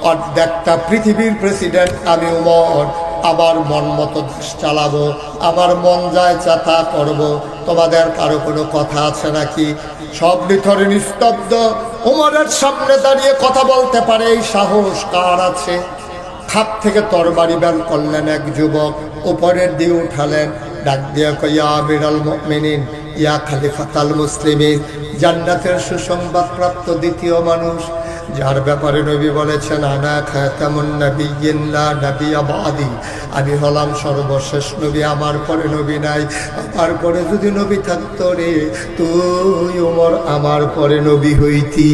অর্ধেকটা পৃথিবীর প্রেসিডেন্ট আমি ওমর, আমার মন মতো দেশ চালাবো, আমার মন যায় চাতা করব, তোমাদের কারো কোনো কথা আছে নাকি? সব নিথরে নিস্তব্ধ। ওমরের সামনে দাঁড়িয়ে কথা বলতে পারে এই সাহস কার আছে? খাপ থেকে তরবারি বের করলেন এক যুবক, উপরের দিয়ে উঠালেন, ডাক দিয়ে কই, ইয়া আমিরুল মুমিনিন, ইয়া খলিফাতুল মুসলিমিন, জান্নাতের সুসংবাদ প্রাপ্ত দ্বিতীয় মানুষ, যার ব্যাপারে নবী বলেছেন, আনা খাতামুন নাবিয়্যিন লা নাবিয়্যা বাদি, আমি হলাম সর্বশেষ নবী, আমার পরে নবী নাই। আমার পরে যদি নবী থাকতো রে, তুই ওমর আমার পরে নবী হইতি।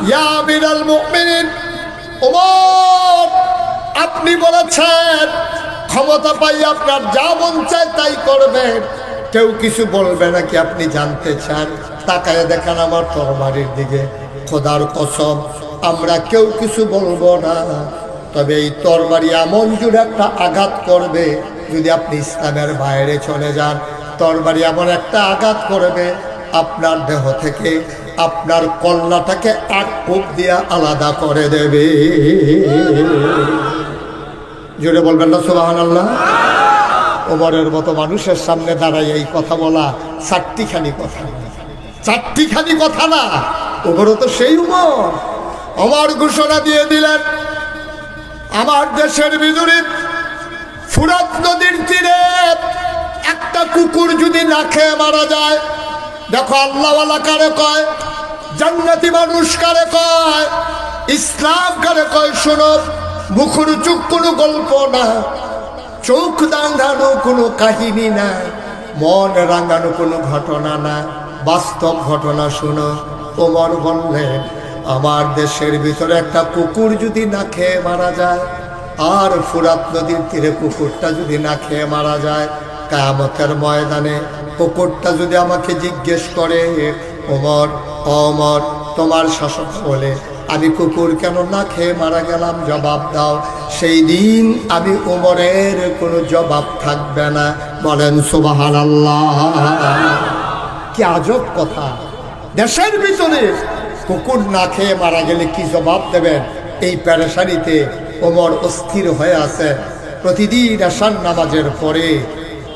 ইয়া আমিরুল মুমিনিন ওমর, আপনি বলেছেন ক্ষমতা পাই আপনার যা মন চায় তাই করবেন, কেউ কিছু বলবে নাকি আপনি জানতে চান? তাকায় দেখেন আমার তরবারির দিকে, খোদার কসম আমরা কেউ কিছু বলবো না, তবে এই তরবারি এমন জুড়ে একটা আঘাত করবে, যদি আপনি ইসলামের বাইরে চলে যান, তরবারি এমন একটা আঘাত করবে আপনার দেহ থেকে আপনার কল্লাটাকে এক কোপ দিয়ে আলাদা করে দেবে। জোরে বলবেন না সুবহানাল্লাহ? ওমরের মতো মানুষের সামনে দাঁড়াই এই কথা বলা চারটিখানি কথা, চারটিখানি কথা না। ওমরও তো সেই ওমর। ওমর ঘোষণা দিয়ে দিলেন, আমার দেশের ভিতরে ফুরাত নদীর তীরে একটা কুকুর যদি না খেয়ে মারা যায়, দেখো আল্লাহওয়ালা কারে কয়, জান্নাতি মানুষ কারে কয়, ইসলাম কারে কয়, শোনো, মুখর চোখ কোনো গল্প না, চোখ রাঙানো কোনো কাহিনী না, মন রাঙানো কোনো ঘটনা না, বাস্তব ঘটনা শোনো। ওমর বললেন, আমার দেশের ভিতরে একটা কুকুর যদি না খেয়ে মারা যায়, আর ফুরাত নদীর তীরে কুকুরটা যদি না খেয়ে মারা যায়, কিয়ামতের ময়দানে কুকুরটা যদি আমাকে জিজ্ঞেস করে, ওমর ওমর তোমার শাসক বলে আমি কুকুর কেন না খেয়ে মারা গেলাম, জবাব দাও, সেই দিন আমি ওমরের কোনো জবাব থাকবে না। বলেন সুবহানাল্লাহ। কি আজব কথা! দেশের ভিতরে কুকুর না খেয়ে মারা গেলে কি জবাব দেবেন, এই পেরেশানিতে ওমর অস্থির হয়ে আছে। প্রতিদিন আশার নামাজের পরে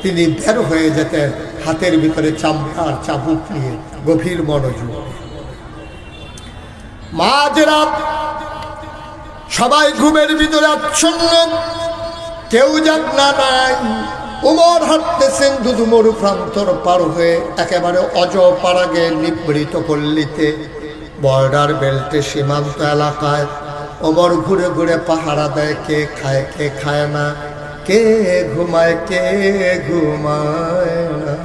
তিনি বের হয়ে যেতেন হাতের ভিতরে চামড়ার চাবুক নিয়ে, গভীর মনোযোগ। মাঝরাত সবাই ঘুমের ভিতরে আচ্ছন্ন, কেউ জাগনা নাই। ওমর হাঁটতেছেন দুদু মরু প্রান্তর পার হয়ে একেবারে অজপাড়াগে নিবৃত পল্লীতে, বর্ডার বেল্টে সীমান্ত এলাকায়। ওমর ঘুরে ঘুরে পাহারা দেয়, কে খায় কে খায় না, কে ঘুমায় কে ঘুমায় না।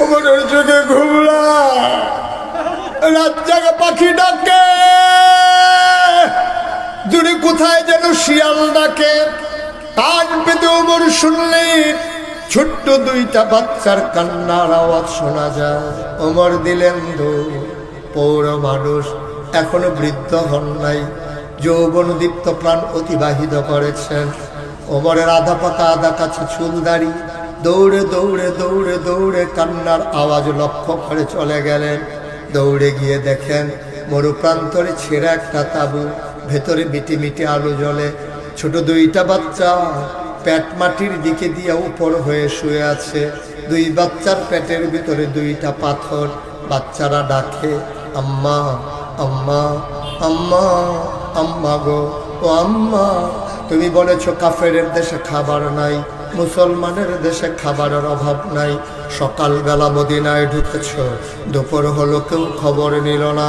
ওমরের চোখে ঘুমলা, রাত জাগা পাখি ডাকে, দূরে কোথায় যেন শিয়াল ডাকে। কান পেতে ওমর শুনলেন ছোট্ট দুইটা বাচ্চার কান্নার আওয়াজ শোনা যায়। ওমর দিলেন দৌড়। পৌর মানুষ, এখনো বৃদ্ধ হন নাই, যৌবনদীপ্ত প্রাণ অতিবাহিত করেছেন। ওমরের আধা পাকা আধা কাছে চুল দাড়ি, দৌড়ে দৌড়ে দৌড়ে দৌড়ে কান্নার আওয়াজ লক্ষ্য করে চলে গেলেন। দৌড়ে গিয়ে দেখেন মরুপ্রান্তরে ছেঁড়া একটা তাঁবু, ভেতরে মিটি মিটি আলো জ্বলে। ছোট দুইটা বাচ্চা পেট মাটির দিকে দিয়ে উপর হয়ে শুয়ে আছে। দুই বাচ্চার পেটের ভিতরে দুইটা পাথর। বাচ্চারা ডাকে, আম্মা আম্মা আম্মা আম্মা গো, ও আম্মা, তুমি বলেছো কাফেরের দেশে খাবার নাই, মুসলমানের দেশে খাবারের অভাব নাই। সকালবেলা মদিনায় ঢুকেছ, দুপুর হলো কেউ খবর নিল না,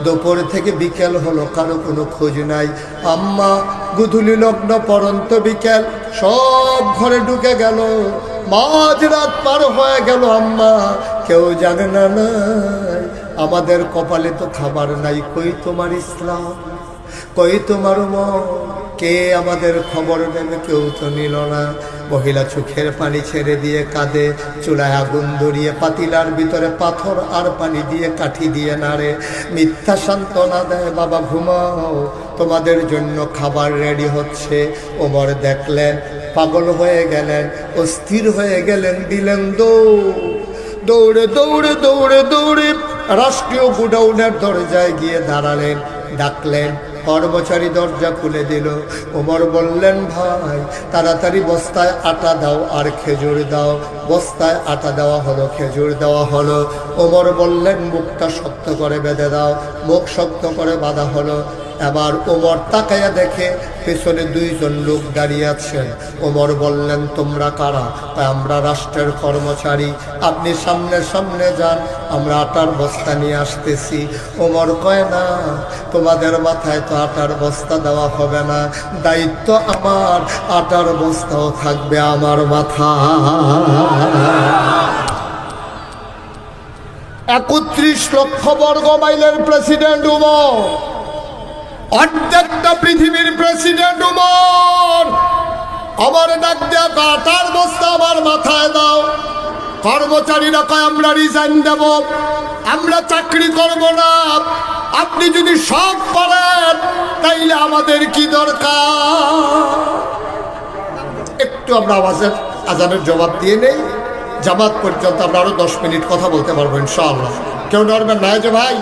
দুপুর থেকে বিকেল হলো কারো কোনো খোঁজ নাই। আম্মা, গুধুলি লগ্ন পরন্ত বিকেল, সব ঘরে ঢুকে গেল, মাঝরাত পার হয়ে গেল, আম্মা কেউ জানে না নাই, আমাদের কপালে তো খাবার নাই। কই তোমার ইসলাম, কই তোমার মন, কে আমাদের খবর নেবে? কেউ তো নিল না। মহিলা চোখের পানি ছেড়ে দিয়ে কাঁদে, চুলায় আগুন ধরিয়ে পাতিলার ভিতরে পাথর আর পানি দিয়ে কাঠি দিয়ে নাড়ে, মিথ্যা সান্ত্বনা দেয়, বাবা ঘুমাও, তোমাদের জন্য খাবার রেডি হচ্ছে। ওমর দেখলেন, পাগল হয়ে গেলেন, অস্থির হয়ে গেলেন, দিলেন দৌড়ে দৌড়ে দৌড়ে দৌড়ে রাষ্ট্রীয় গোডাউনের দরজায় গিয়ে দাঁড়ালেন, ডাকলেন, কর্মচারী দরজা খুলে দিল। ওমর বললেন, ভাই তাড়াতাড়ি বস্তায় আটা দাও আর খেজুর দাও। বস্তায় আটা দেওয়া হলো, খেজুর দেওয়া হলো। ওমর বললেন, মুখটা শক্ত করে বেঁধে দাও। মুখ শক্ত করে বাঁধা হলো। এবার ওমর তাকাইয়া দেখে পেছনে দুইজন লোক দাঁড়িয়ে আছেন। ওমর বললেন, তোমরা কারা? তাই আমরা রাষ্ট্রের কর্মচারী, আপনি সামনে সামনে যান, আমরা আটার বস্তা নিয়ে আসতেছি। ওমর কয়, না, তোমাদের মাথায় তো আটার বস্তা দেওয়া হবে না, দায়িত্ব আমার, আটার বস্তাও থাকবে আমার মাথায়। ৩১ লক্ষ বর্গ মাইলের প্রেসিডেন্ট ওমর, অর্ধেকটা পৃথিবীর প্রেসিডেন্ট ওমর। আমার ডাক দেয়া, আটার বস্তা আমার মাথায় দাও। কর্মচারীরা কয়, আমরা রিজাইন দেব, আমরা চাকরি করব না। আপনি যদি সব পারেন তাইলে আমাদের কি দরকার? একটু আমরা আজানের জবাব দিয়ে নেই, জামাত পর্যন্ত আমরা আরো 10 মিনিট কথা বলতে পারবো ইনশাআল্লাহ। কেউ নড়বেন না যে ভাই,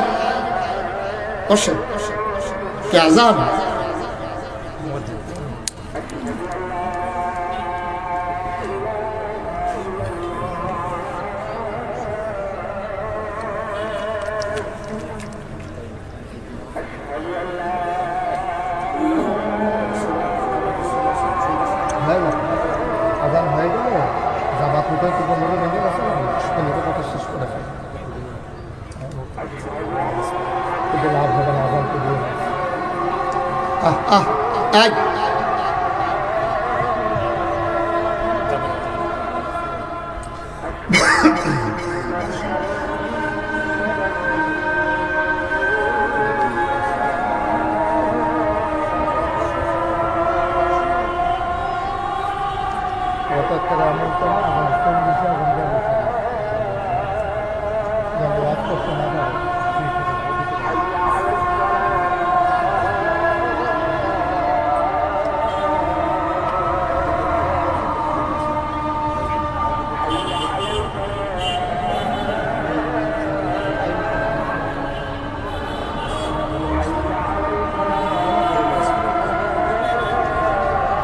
বসেন। কে আজান? আজান হয়ে গেলে জামাত উঠে কি বলবে? ভেঙে গেছে, কথা শেষ করে লাভ হবে না। আজান তো দিয়ে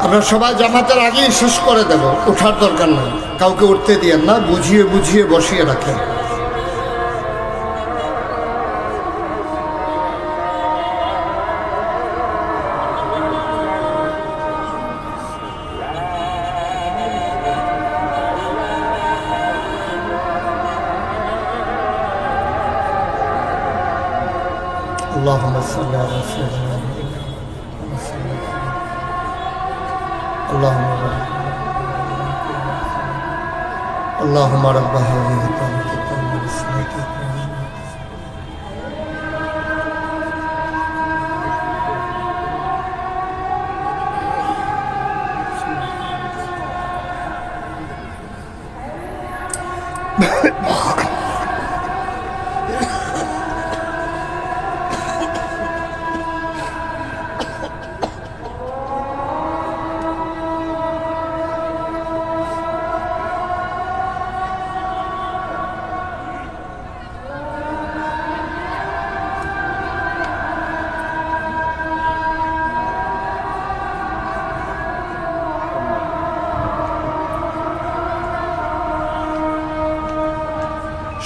আমরা সবাই জামাতের আগেই শেষ করে দেব, ওঠার দরকার নেই, কাউকে উঠতে দিয়েন না, বুঝিয়ে বুঝিয়ে বসিয়ে রাখেন। আল্লাহুম্মা সাল্লি আলা সাইয়্যিদিনা اللهم رب هذه الدعوة التامة والصلاة القائمة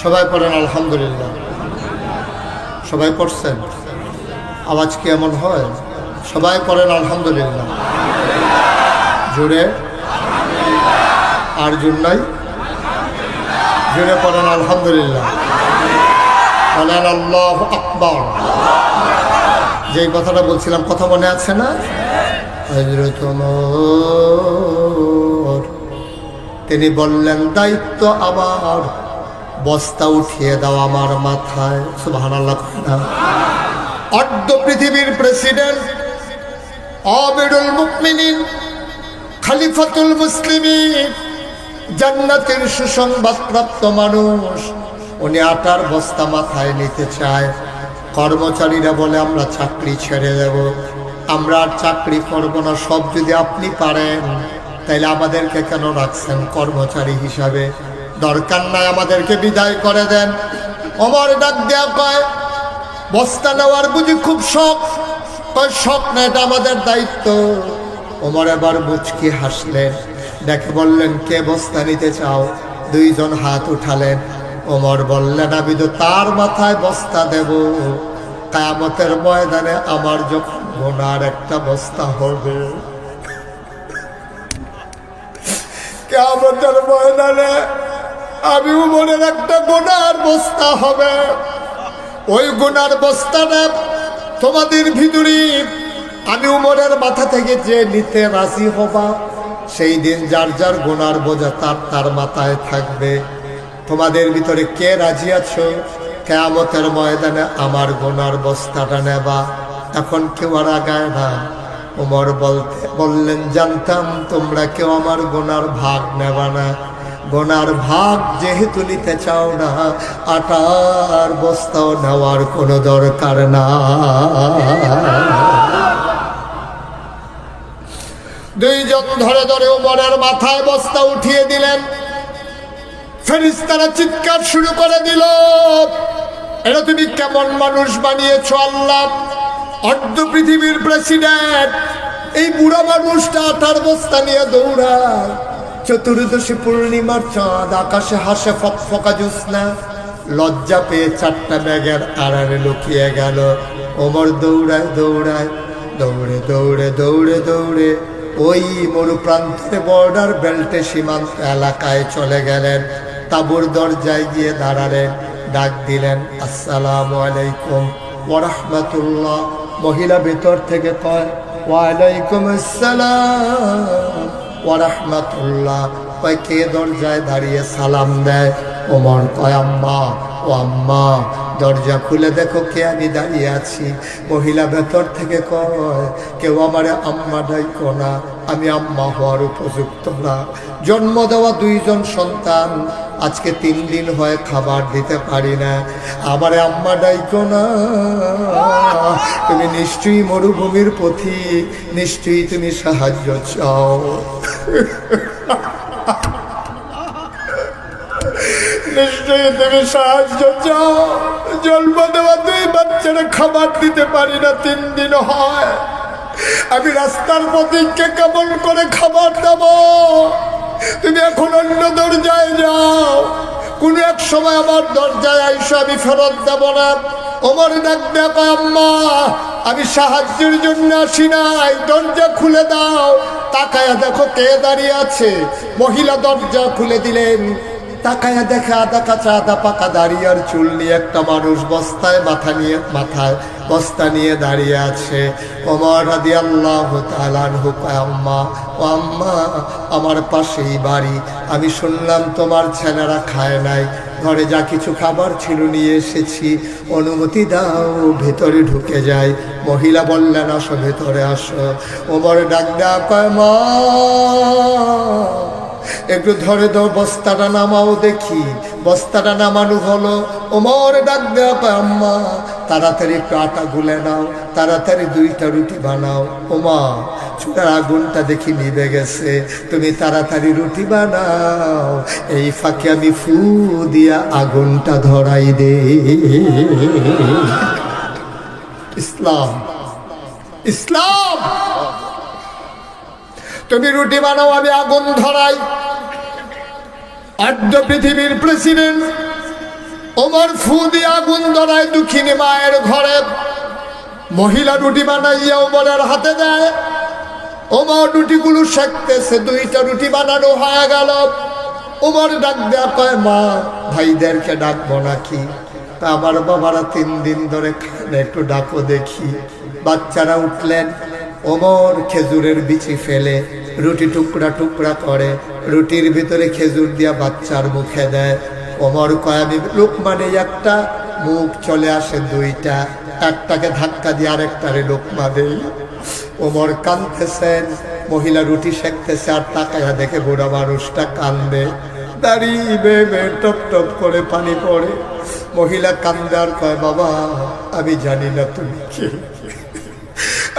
সবাই পড়েন আলহামদুলিল্লাহ। সবাই পড়ছেন? আওয়াজ কি এমন হয়? সবাই পড়েন আলহামদুলিল্লাহ জোরে। আর জোর নাই? জোরে পড়েন আলহামদুলিল্লাহ। বলেন আল্লাহু আকবার। যেই কথাটা বলছিলাম, কথা মনে আছে না? হযরত ওমর তিনি বললেন, দায়িত্ব আমার, বস্তা উঠিয়ে দাও আমার মাথায়। সুবহানাল্লাহ। অর্ধ পৃথিবীর প্রেসিডেন্ট আমিরুল মুমিনিন, খলিফাতুল মুসলিমিন, জান্নাতের সুসংবাদপ্রাপ্ত মানুষ, উনি আটার বস্তা মাথায় নিতে চায়। কর্মচারীরা বলে আমরা চাকরি ছেড়ে দেব, আমরা আর চাকরি করব না, সব যদি আপনি পারেন তাইলে আমাদেরকে কেন রাখছেন কর্মচারী হিসাবে? দরকার নাই, আমাদেরকে বিদায় করে দেন। ওমর ডাক দেয়া কয়, বস্তা নেওয়ার বুঝি খুব শখ? কয় শখ না, এটা আমাদের দায়িত্ব। ওমর এবার মুচকি হাসলেন, দেখে বললেন, কে বস্তা নিতে চাও? দুইজন হাত উঠালেন। ওমর বললেন, আমি তো তার মাথায় বস্তা দেব কিয়ামতের ময়দানে আমার যখন গুনার একটা বস্তা হবে। কিয়ামতের ময়দানে আমি উমরের একটা গুনার বস্তা হবে। ওই গুনার বস্তাটা তোমাদের ভিতরে আমি উমরের মাথা থেকে যে নিতে রাজি হবা, সেই দিন যার যার গুনার বোঝা তার তার মাথায় থাকবে। তোমাদের ভিতরে কে রাজি আছো কিয়ামতের ময়দানে আমার গুনার বস্তাটা নেবা? এখন কেউ আর আগায় না। উমর বললেন, জানতাম তোমরা কেউ আমার গুনার ভাগ নেবা না। গুনার ভাগ যেহেতু নিতে চাও না, আটার বস্তাও নেওয়ার কোনো দরকার না। দুইজন ধরে ধরে উমরের মাথায় বস্তা উঠিয়ে দিলেন। ফেরেশতারা চিৎকার শুরু করে দিল, এটা তুমি কেমন মানুষ বানিয়েছো আল্লাহ? অর্ধ পৃথিবীর প্রেসিডেন্ট, এই বুড়া মানুষটা আটার বস্তা নিয়ে দৌড়ায়। চতুর্দশী পূর্ণিমার চাঁদ, আকাশে হাসে ফকফকা জ্যোৎস্না। লজ্জা পেয়ে চারটা ব্যাগের আড়ালে লুকিয়ে গেল। ওমর দৌড়ায় দৌড়ায় দৌড়ে দৌড়ে দৌড়ে দৌড়ে ওই মরুপ্রান্তে বর্ডার বেল্টে সীমান্ত এলাকায় চলে গেলেন। তাঁবুর দরজায় গিয়ে দাঁড়ালেন, ডাক দিলেন, আসসালামু আলাইকুম ওয়া রাহমাতুল্লাহ। মহিলা ভেতর থেকে কয়, ওয়ালাইকুম আসসালাম ওয়া রাহমাতুল্লাহ। কয়, কে দরজায় দাঁড়িয়ে সালাম দেয়? ওমর কয়, আম্মা। ও আম্মা, দরজা খুলে দেখো কে আমি দাঁড়িয়ে আছি। মহিলা ভেতর থেকে কয়, কেউ আমারে আম্মা ডাইকো না, আমি আম্মা হওয়ার উপযুক্ত না। জন্ম দেওয়া দুইজন সন্তান, আজকে 3 দিন হয় খাবার দিতে পারি না, আমারে আম্মা ডাইকো না। তুমি নিশ্চয়ই মরুভূমির পথিক, নিশ্চয়ই তুমি সাহায্য চাও। নিশ্চয়ই তুমি সাহায্য চাও। জন্ম দেওয়া 2 বাচ্চারা খাবার দিতে পারি না, 3 দিন হয়। আমি রাস্তার পথিককে কেমন করে খাবার দেব? তুমি এখন অন্য দরজায় যাও, কোনো এক সময় আমার দরজায় আইসো, আমি ফেরত দেব না। ওমর ডাক দেখো, আম্মা আমি সাহায্যের জন্য আসি নাই, দরজা খুলে দাও। তাকায়া দেখো কে দাঁড়িয়ে আছে। মহিলা দরজা খুলে দিলেন। তাকায়া দেখে আদা কাঁচা আদা পাকা দাঁড়িয়ে আর চুল নিয়ে একটা মানুষ মাথায় বস্তা নিয়ে দাঁড়িয়ে আছে। ওমর রাদিয়াল্লাহু তাআলা আনহু কয়, আম্মা, ও আম্মা, আমার পাশেই বাড়ি, আমি শুনলাম তোমার ছেলেরা খায় নাই, ঘরে যা কিছু খাবার ছিল নিয়ে এসেছি, অনুমতি দাও ভেতরে ঢুকে যাই। মহিলা বললেন, আসো ভেতরে আসো। ওমর ডাক দেয়া কয়, মা একটু ধরে দাও, বস্তাটা নামাও দেখি। বস্তাটা নামানো হলো। ওমর ডাক দেওয়া কয়, আম্মা তাড়াতাড়ি একটু আটা গুলে নাও, তাড়াতাড়ি 2টা রুটি বানাও। ওমা চুলার আগুনটা দেখি নিভে গেছে, তুমি তাড়াতাড়ি রুটি বানাও, এই ফাঁকে আমি ফু দিয়া আগুনটা ধরাই দে। ইসলাম, ইসলাম। তুমি রুটি বানাও, আমি আগুন ধরাই। অর্ধ পৃথিবীর প্রেসিডেন্ট ওমর ফু দিয়ে আগুন ধরায় দুঃখিনী মায়ের ঘরে। মহিলা রুটি বানাইয়া ওমরের হাতে দেয়। ওমর রুটিগুলো সেঁকতেছে। 2টা রুটি বানানো হয়ে গেল। ওমর ডাক দেয়া কয়, মা ভাইদেরকে ডাকবো নাকি? তা আমার বাবারা 3 দিন ধরে খান, একটু ডাকো দেখি। বাচ্চারা উঠলেন। ওমর খেজুরের বিচি ফেলে রুটি টুকরা টুকরা করে, রুটির ভিতরে খেজুর দিয়া বাচ্চার মুখে দেয়। ওমর কয়, আমি লোকমানে একটা, মুখ চলে আসে 2টা, একটাকে ধাক্কা দিয়ে আরেকটারে লোকমা দেই। ওমর কাঁদতেছেন, মহিলা রুটি সেঁকতেছে আর তাকায়া দেখে বুড়া মানুষটা কান্দে, দাঁড়িয়ে বেয়ে টপ টপ করে পানি পড়ে। মহিলা কান্দে আর কয়, বাবা আমি জানি না তুমি কে,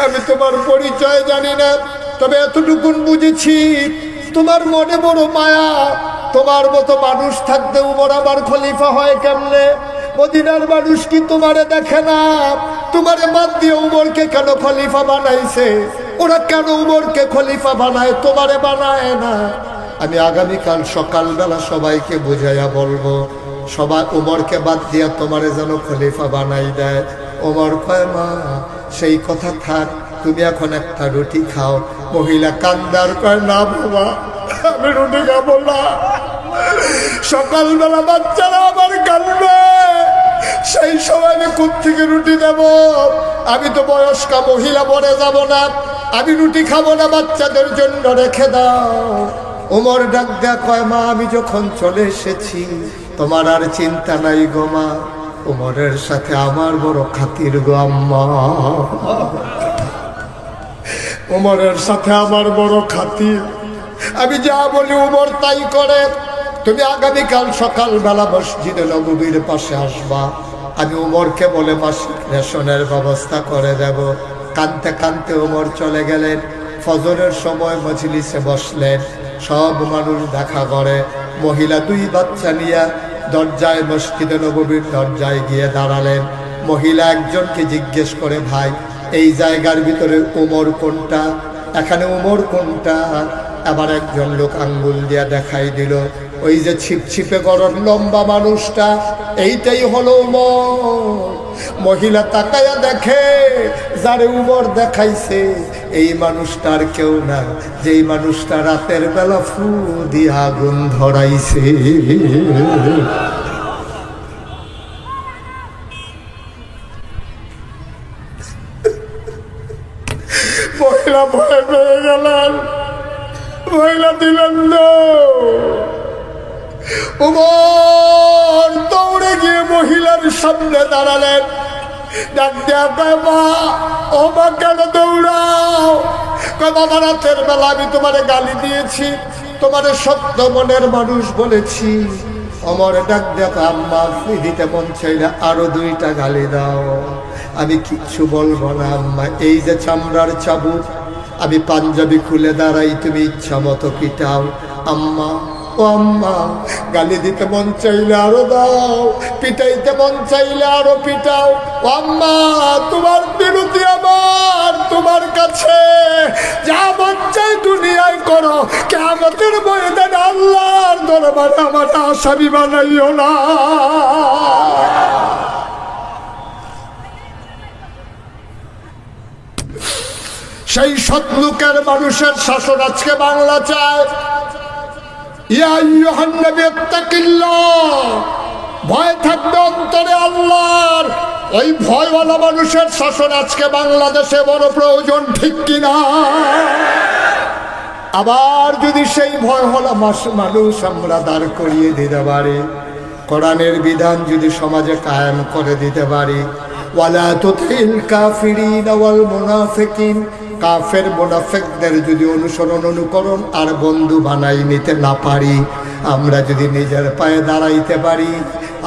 আমি তোমার পরিচয় জানি না, তবে এতটুকুন বুঝেছি তোমার মনে বড় মায়া। তোমার মতো মানুষ থাকতে উমর আবার খলিফা হয় কেমনে? মদিনার মানুষ কি তোমারে দেখে না? তোমারে বাদ দিয়ে উমরকে কেন খলিফা বানাইছে? ওরা কেন উমরকে খলিফা বানায়, তোমারে বানায় না? আমি আগামীকাল সকালবেলা সবাইকে বুঝাইয়া বলবো, সবাই উমরকে বাদ দিয়া তোমারে যেন খলিফা বানাই দেয়। ওমর কয়, মা সেই কথা থাক, তুমি এখন একটা রুটি খাও। মহিলা কান্দার কয়, না বাবা আমি রুটি খাবো না, সকালবেলা বাচ্চারা আবার কাঁদবে, সেই সময় আমি কোত্থেকে রুটি দেব? আমি তো বয়স্কা মহিলা, বনে যাব না, আমি রুটি খাবো না, বাচ্চাদের জন্য রেখে দাও। ওমর ডাক দেয়া কয়, মা আমি যখন চলে এসেছি তোমার আর চিন্তা নাই গো মা, ওমরের সাথে আমার বড় খাতির গো আম্মা, ওমরের সাথে আমার বড় খাতির, আমি যা বলি ওমর তাই করে। তুমি আগামীকাল সকালবেলা মসজিদে নববীর পাশে আসবা, আমি ওমরকে বলে মাসিক রেশনের ব্যবস্থা করে দেব। কানতে কানতে ওমর চলে গেলেন। ফজরের সময় মজলিসে বসলেন, সব মানুষ দেখা করে। মহিলা 2 বাচ্চা নিয়ে দরজায়, মসজিদে নববীর দরজায় গিয়ে দাঁড়ালেন। মহিলা একজনকে জিজ্ঞেস করে, ভাই এই জায়গার ভিতরে ওমর কোনটা, এখানে ওমর কোনটা? আবার একজন লোক আঙ্গুল দিয়া দেখাই দিল, ওই যে ছিপছিপে গরম লম্বা মানুষটা, এইটাই হলো ওমর। মহিলা তাকায়া দেখে, যারে উমর দেখাইছে এই মানুষটার কেউ না, যেই মানুষটা রাতের বেলা ফু দিয়ে আগুন ধরাইছে। মহিলা ভয় পেয়ে গেলেন, মহিলা দিলেন উমর দৌড়ে গিয়ে মহিলার সামনে দাঁড়ালেন। ডাক দেয়া কয়, মা ও মা কেন দৌড়াও? কয়, বাবা রাতের বেলা আমি তোমারে গালি দিয়েছি, তোমারে সত্য মনের মানুষ বলেছি। আমার ডাক দেয়া কয়, আম্মা গালি দিতে মন চাইলে আরো 2টা গালি দাও, আমি কিচ্ছু বলবো না আম্মা। এই যে চামড়ার চাবুক, আমি পাঞ্জাবি খুলে দাঁড়াই, তুমি ইচ্ছা মতো পিটাও। আম্মা ও আম্মা, গালি দিতে মন চাইলে আরো দাও, পিটাইতে মন চাইলে আরো পিটাও। ও আম্মা, তোমার বিরতি আমার তোমার কাছে, যা মন চাই দুনিয়ায় করো, কিয়ামতের ময়দানে আল্লাহর দরবারে আমার আসামি বানাইও না। সেই সৎলোকের মানুষের শাসন আজকে বাংলা চায়। ইয়া আইয়ুহান নবী ইত্তাকিল্লাহ, ভয় থাকবে অন্তরে আল্লাহর। ওই ভয়ওয়ালা মানুষের শাসন আজকে বাংলাদেশে বড় প্রয়োজন, ঠিক কিনা? আবার যদি সেই ভয়ওয়ালা মানুষ আমরা দাঁড় করিয়ে দিতে পারি, কোরআনের বিধান যদি সমাজে কায়েম করে দিতে পারি, ওয়ালা তুতিল কাফিরিন ওয়াল মুনাফিকিন, কাফের মুনাফিকদের যদি অনুকরণ আর বন্ধু বানাই নিতে না পারি, আমরা যদি নিজের পায়ে দাঁড়াইতে পারি,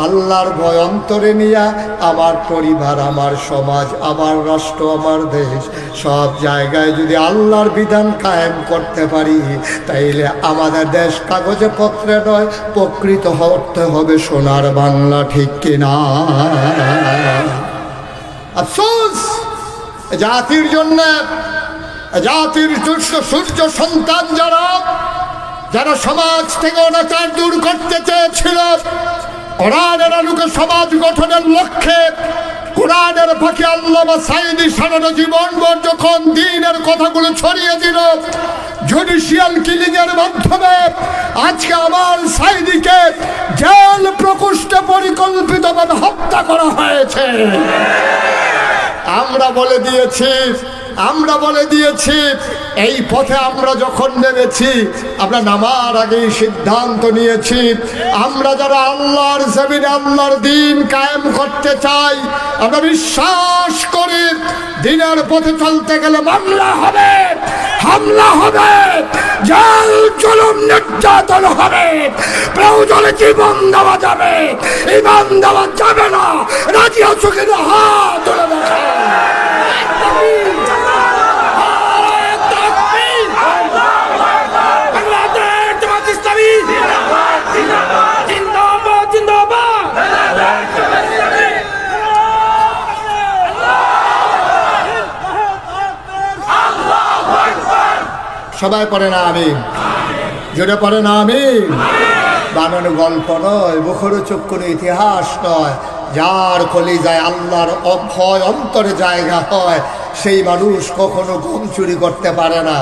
আল্লাহর ভয় অন্তরে নিয়ে আমার পরিবার, আমার সমাজ, আমার রাষ্ট্র, আমার দেশ, সব জায়গায় যদি আল্লাহর বিধান কায়েম করতে পারি, তাইলে আমাদের দেশ কাগজে পত্রে নয়, প্রকৃত হতে হবে সোনার বাংলা, ঠিক কিনা? আফসোস জাতির জন্য, জাতির সূর্য সন্তান যারা সমাজ থেকে অনাচার দূর করতে চেয়েছিল, কোরআনের আলোকে সমাজ গঠনের লক্ষ্যে কোরআনের ফাঁকে আল্লামা সাঈদী সারাটা জীবনভর যখন দ্বীনের কথাগুলো ছড়িয়ে দিল, জুডিশিয়াল কিলিং এর মাধ্যমে আজকে আমার সাঈদীকে জেল প্রকোষ্ঠে পরিকল্পিতভাবে হত্যা করা হয়েছে। আমরা বলে দিয়েছি এই পথে আমরা যখন নেমেছি, আমরা নামার আগেই সিদ্ধান্ত নিয়েছি, আমরা যারা আল্লাহর জমিনে আল্লাহর দ্বীন কায়েম করতে চাই, আমরা বিশ্বাস করি দ্বীনের পথে চলতে গেলে মামলা হবে, হামলা হবে, জেল জুলুম নির্যাতন হবে, প্রয়োজনে জীবন দেওয়া যাবে, ঈমান দেওয়া যাবে না। রাজি আছো কিনা? হাত তুলে দেখা। সবাই পড়ে না আমিন, জোরে পড়ে না আমিন। বানানো গল্প নয়, মুখরোচক কোনো ইতিহাস নয়। যার কলিজায় আল্লাহর অভয় অন্তরে জায়গা হয়, সেই মানুষ কখনো গম চুরি করতে পারে না,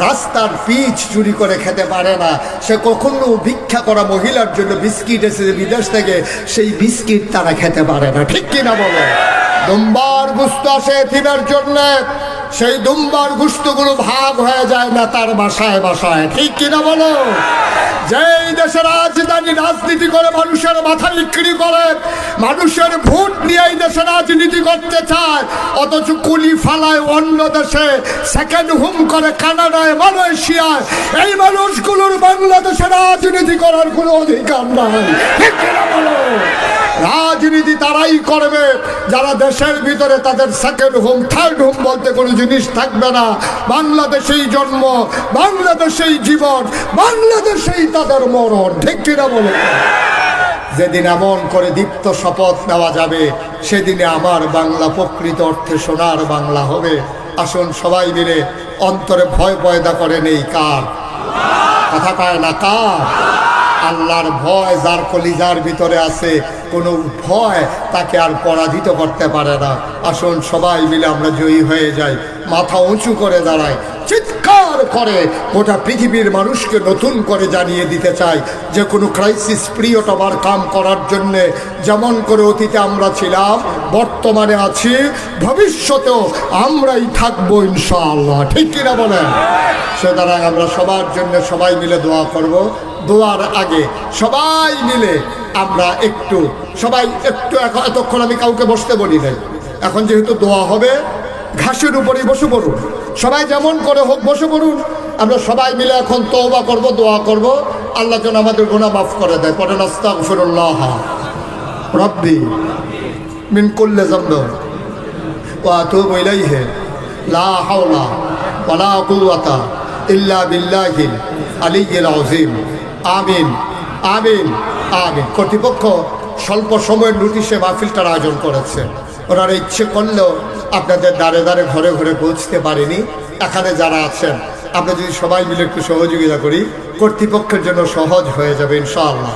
রাস্তার পিচ চুরি করে খেতে পারে না, সে কখনো ভিক্ষা করা মহিলার জন্য বিস্কিট এসেছে বিদেশ থেকে, সেই বিস্কিট তারা খেতে পারে না। ঠিক কিনা বলো? দুম্বার গুস্ত আসে এতিমের জন্য, সেই দুম্বার গুস্তগুলো ভাগ হয়ে যায় না তার বাসায় বাসায়। ঠিক কিনা বলো? যেই দেশের রাজধানী রাজনীতি করে মানুষের মাথা বিক্রি করে, মানুষের ভোট নিয়ে এই দেশে রাজনীতি করতে চায়, অথচ কুলি ফালায় অন্য দেশে, সেকেন্ড হোম করে কানাডায়, মালয়েশিয়ায়, এই মানুষগুলোর বাংলাদেশে রাজনীতি করার কোনো অধিকার নাই। ঠিক কিনা বলো? রাজনীতি তারাই করবে যারা দেশের ভিতরে তাদের সেকেন্ড হোম থার্ড হোম বলতে কোনো জিনিস থাকবে না। বাংলাদেশেই জন্ম, বাংলাদেশেই জীবন, বাংলাদেশেই তাদের মরণ। ঠিক কিনা বলো? যেদিন এমন করে দীপ্ত শপথ নেওয়া যাবে, সেদিনে আমার বাংলা প্রকৃত অর্থে সোনার বাংলা হবে। আসুন সবাই মিলে অন্তরে ভয় পয়দা করে নেই কার? কথা কয় না কার? আল্লাহর ভয় যার কলিজার ভিতরে আছে, কোনো ভয় তাকে আর পরাজিত করতে পারে না। আসুন সবাই মিলে আমরা জয়ী হয়ে যাই, মাথা উঁচু করে দাঁড়ায়, চিৎকার করে গোটা পৃথিবীর মানুষকে নতুন করে জানিয়ে দিতে চাই যে কোনো ক্রাইসিস পিরিয়ড ওভারকাম করার জন্যে যেমন করে অতীতে আমরা ছিলাম, বর্তমানে আছি, ভবিষ্যতেও আমরাই থাকবো ইনশাআল্লাহ। ঠিক কিনা বলেন? সুতরাং আমরা সবার জন্য সবাই মিলে দোয়া করব। দোয়ার আগে সবাই মিলে আমরা একটু এতক্ষণ আমি কাউকে বসতে বলি নাই, এখন যেহেতু দোয়া হবে ঘাসের উপরেই বসে পড়ুন, সবাই যেমন করে হোক বসে পড়ুন। আমরা সবাই মিলে এখন তওবা করব, দোয়া করব, আল্লাহ যেন আমাদের গুনাহ মাফ করে দেয়। পড়েন আস্তাগফিরুল্লাহ রাব্বি মিন কুল্লি যামবিন ওয়া আতুবু ইলাইহি লা হাওলা ওয়ালা কুওয়াতা ইল্লা বিল্লাহিল আলিয়্যিল আযীম। আমিন আমিন আমিন। কর্তৃপক্ষ স্বল্প সময়ের নোটিশে মাহফিলটার আয়োজন করেছে। ওনারা ইচ্ছে করলেও আপনাদের দ্বারে দ্বারে ঘরে ঘরে পৌঁছতে পারেনি। এখানে যারা আছেন আমরা যদি সবাই মিলে একটু সহযোগিতা করি, কর্তৃপক্ষের জন্য সহজ হয়ে যাবে ইনশাআল্লাহ।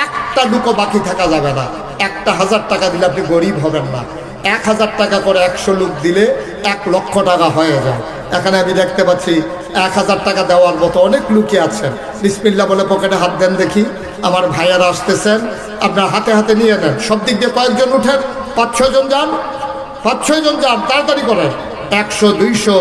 একটা লুকও বাকি থাকা যাবে না। 1,000 টাকা দিলে আপনি গরিব হবেন না। 1000 টাকা করে 100 লোক দিলে 1 লক্ষ টাকা হয়ে যায়। এখানে আমি দেখতে পাচ্ছি 1000 টাকা দেওয়ার মতো অনেক লোকই আছেন। বিসমিল্লাহ বলে পকেটে হাত দেন দেখি। আমার ভাইয়ারা আসতেছেন, আপনার হাতে হাতে নিয়ে নেন। সব দিক দিয়ে কয়েকজন উঠেন, 5-6 জন যান, 5-6 জন যান, তাড়াতাড়ি করেন। 100, 200,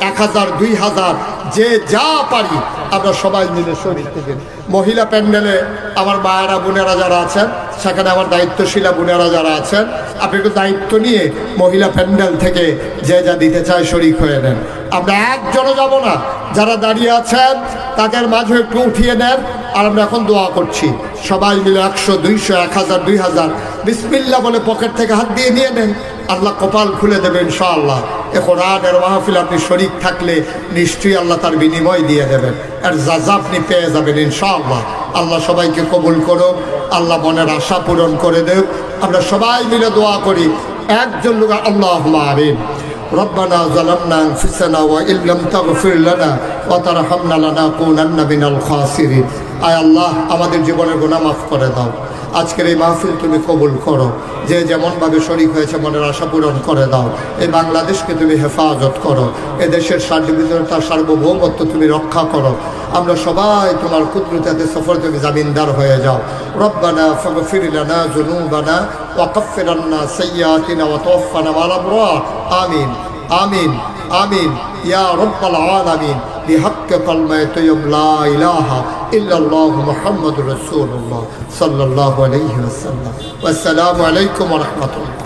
1000, 2000, যে যা পারি আমরা সবাই মিলে শরীর থেকে। মহিলা প্যান্ডেলে আমার মায়েরা বোনেরা যারা আছেন, সেখানে আমার দায়িত্বশীলা বোনেরা যারা আছেন, আপনি একটু দায়িত্ব নিয়ে মহিলা প্যান্ডেল থেকে যে যা দিতে চায় শরীক হয়ে নেন। আমরা একজনও যাব না, যারা দাঁড়িয়ে আছেন তাদের মাঝে একটু উঠিয়ে নেন। আর আমরা এখন দোয়া করছি সবাই মিলে 100, 200, 1000, 2000 বিসমিল্লাহ বলে পকেট থেকে হাত দিয়ে নিয়ে নেন। আল্লাহ কপাল খুলে দেবেন ইনশাআল্লাহ। এ কোরআনের মাহফিল আপনি শরীক থাকলে নিশ্চয়ই আল্লাহ তার বিনিময় দিয়ে দেবেন, আর যাজা আপনি পেয়ে যাবেন ইনশাআল্লাহ। আল্লাহ সবাইকে কবুল করুক, আল্লাহ মনের আশা পূরণ করে দেব। আমরা সবাই মিলে দোয়া করি একজন লোক, আল্লাহুম্মা আমিন। রব্বানা যালামনা আনফুসানা ওয়া ইল্লাম তাগফির লানা ওয়া তারহামনা লানাকুনান্না মিনাল খাসিরিন। আয় আল্লাহ, আমাদের জীবনের গুনাহ মাফ করে দাও। আজকের এই মাহফিল তুমি কবুল করো। যে যেমনভাবে শরীক হয়েছে মনের আশা পূরণ করে দাও। এই বাংলাদেশকে তুমি হেফাজত করো, এদেশের স্বাধীনতা সার্বভৌমত্ব তুমি রক্ষা করো। আমরা সবাই তোমার কুদরতে সফর তুমি জামিনদার হয়ে যাও। রব্বানা ফাগফির লানা যুনুবানা ওয়া কাফফির আন্না সাইয়্যাতিনা ওয়া তাওফানা মা'আল আবরার। আমিন আমিন আমিন ইয়া রব্বাল আলামিন। বিহাক্কি কালিমাতি তাইয়্যিবা লা ইলাহা ইল্লাল্লাহু মুহাম্মাদুর রাসূলুল্লাহ সাল্লাল্লাহু আলাইহি ওয়াসাল্লাম। আসসালামু আলাইকুম ওয়া রাহমাতুল্লাহ।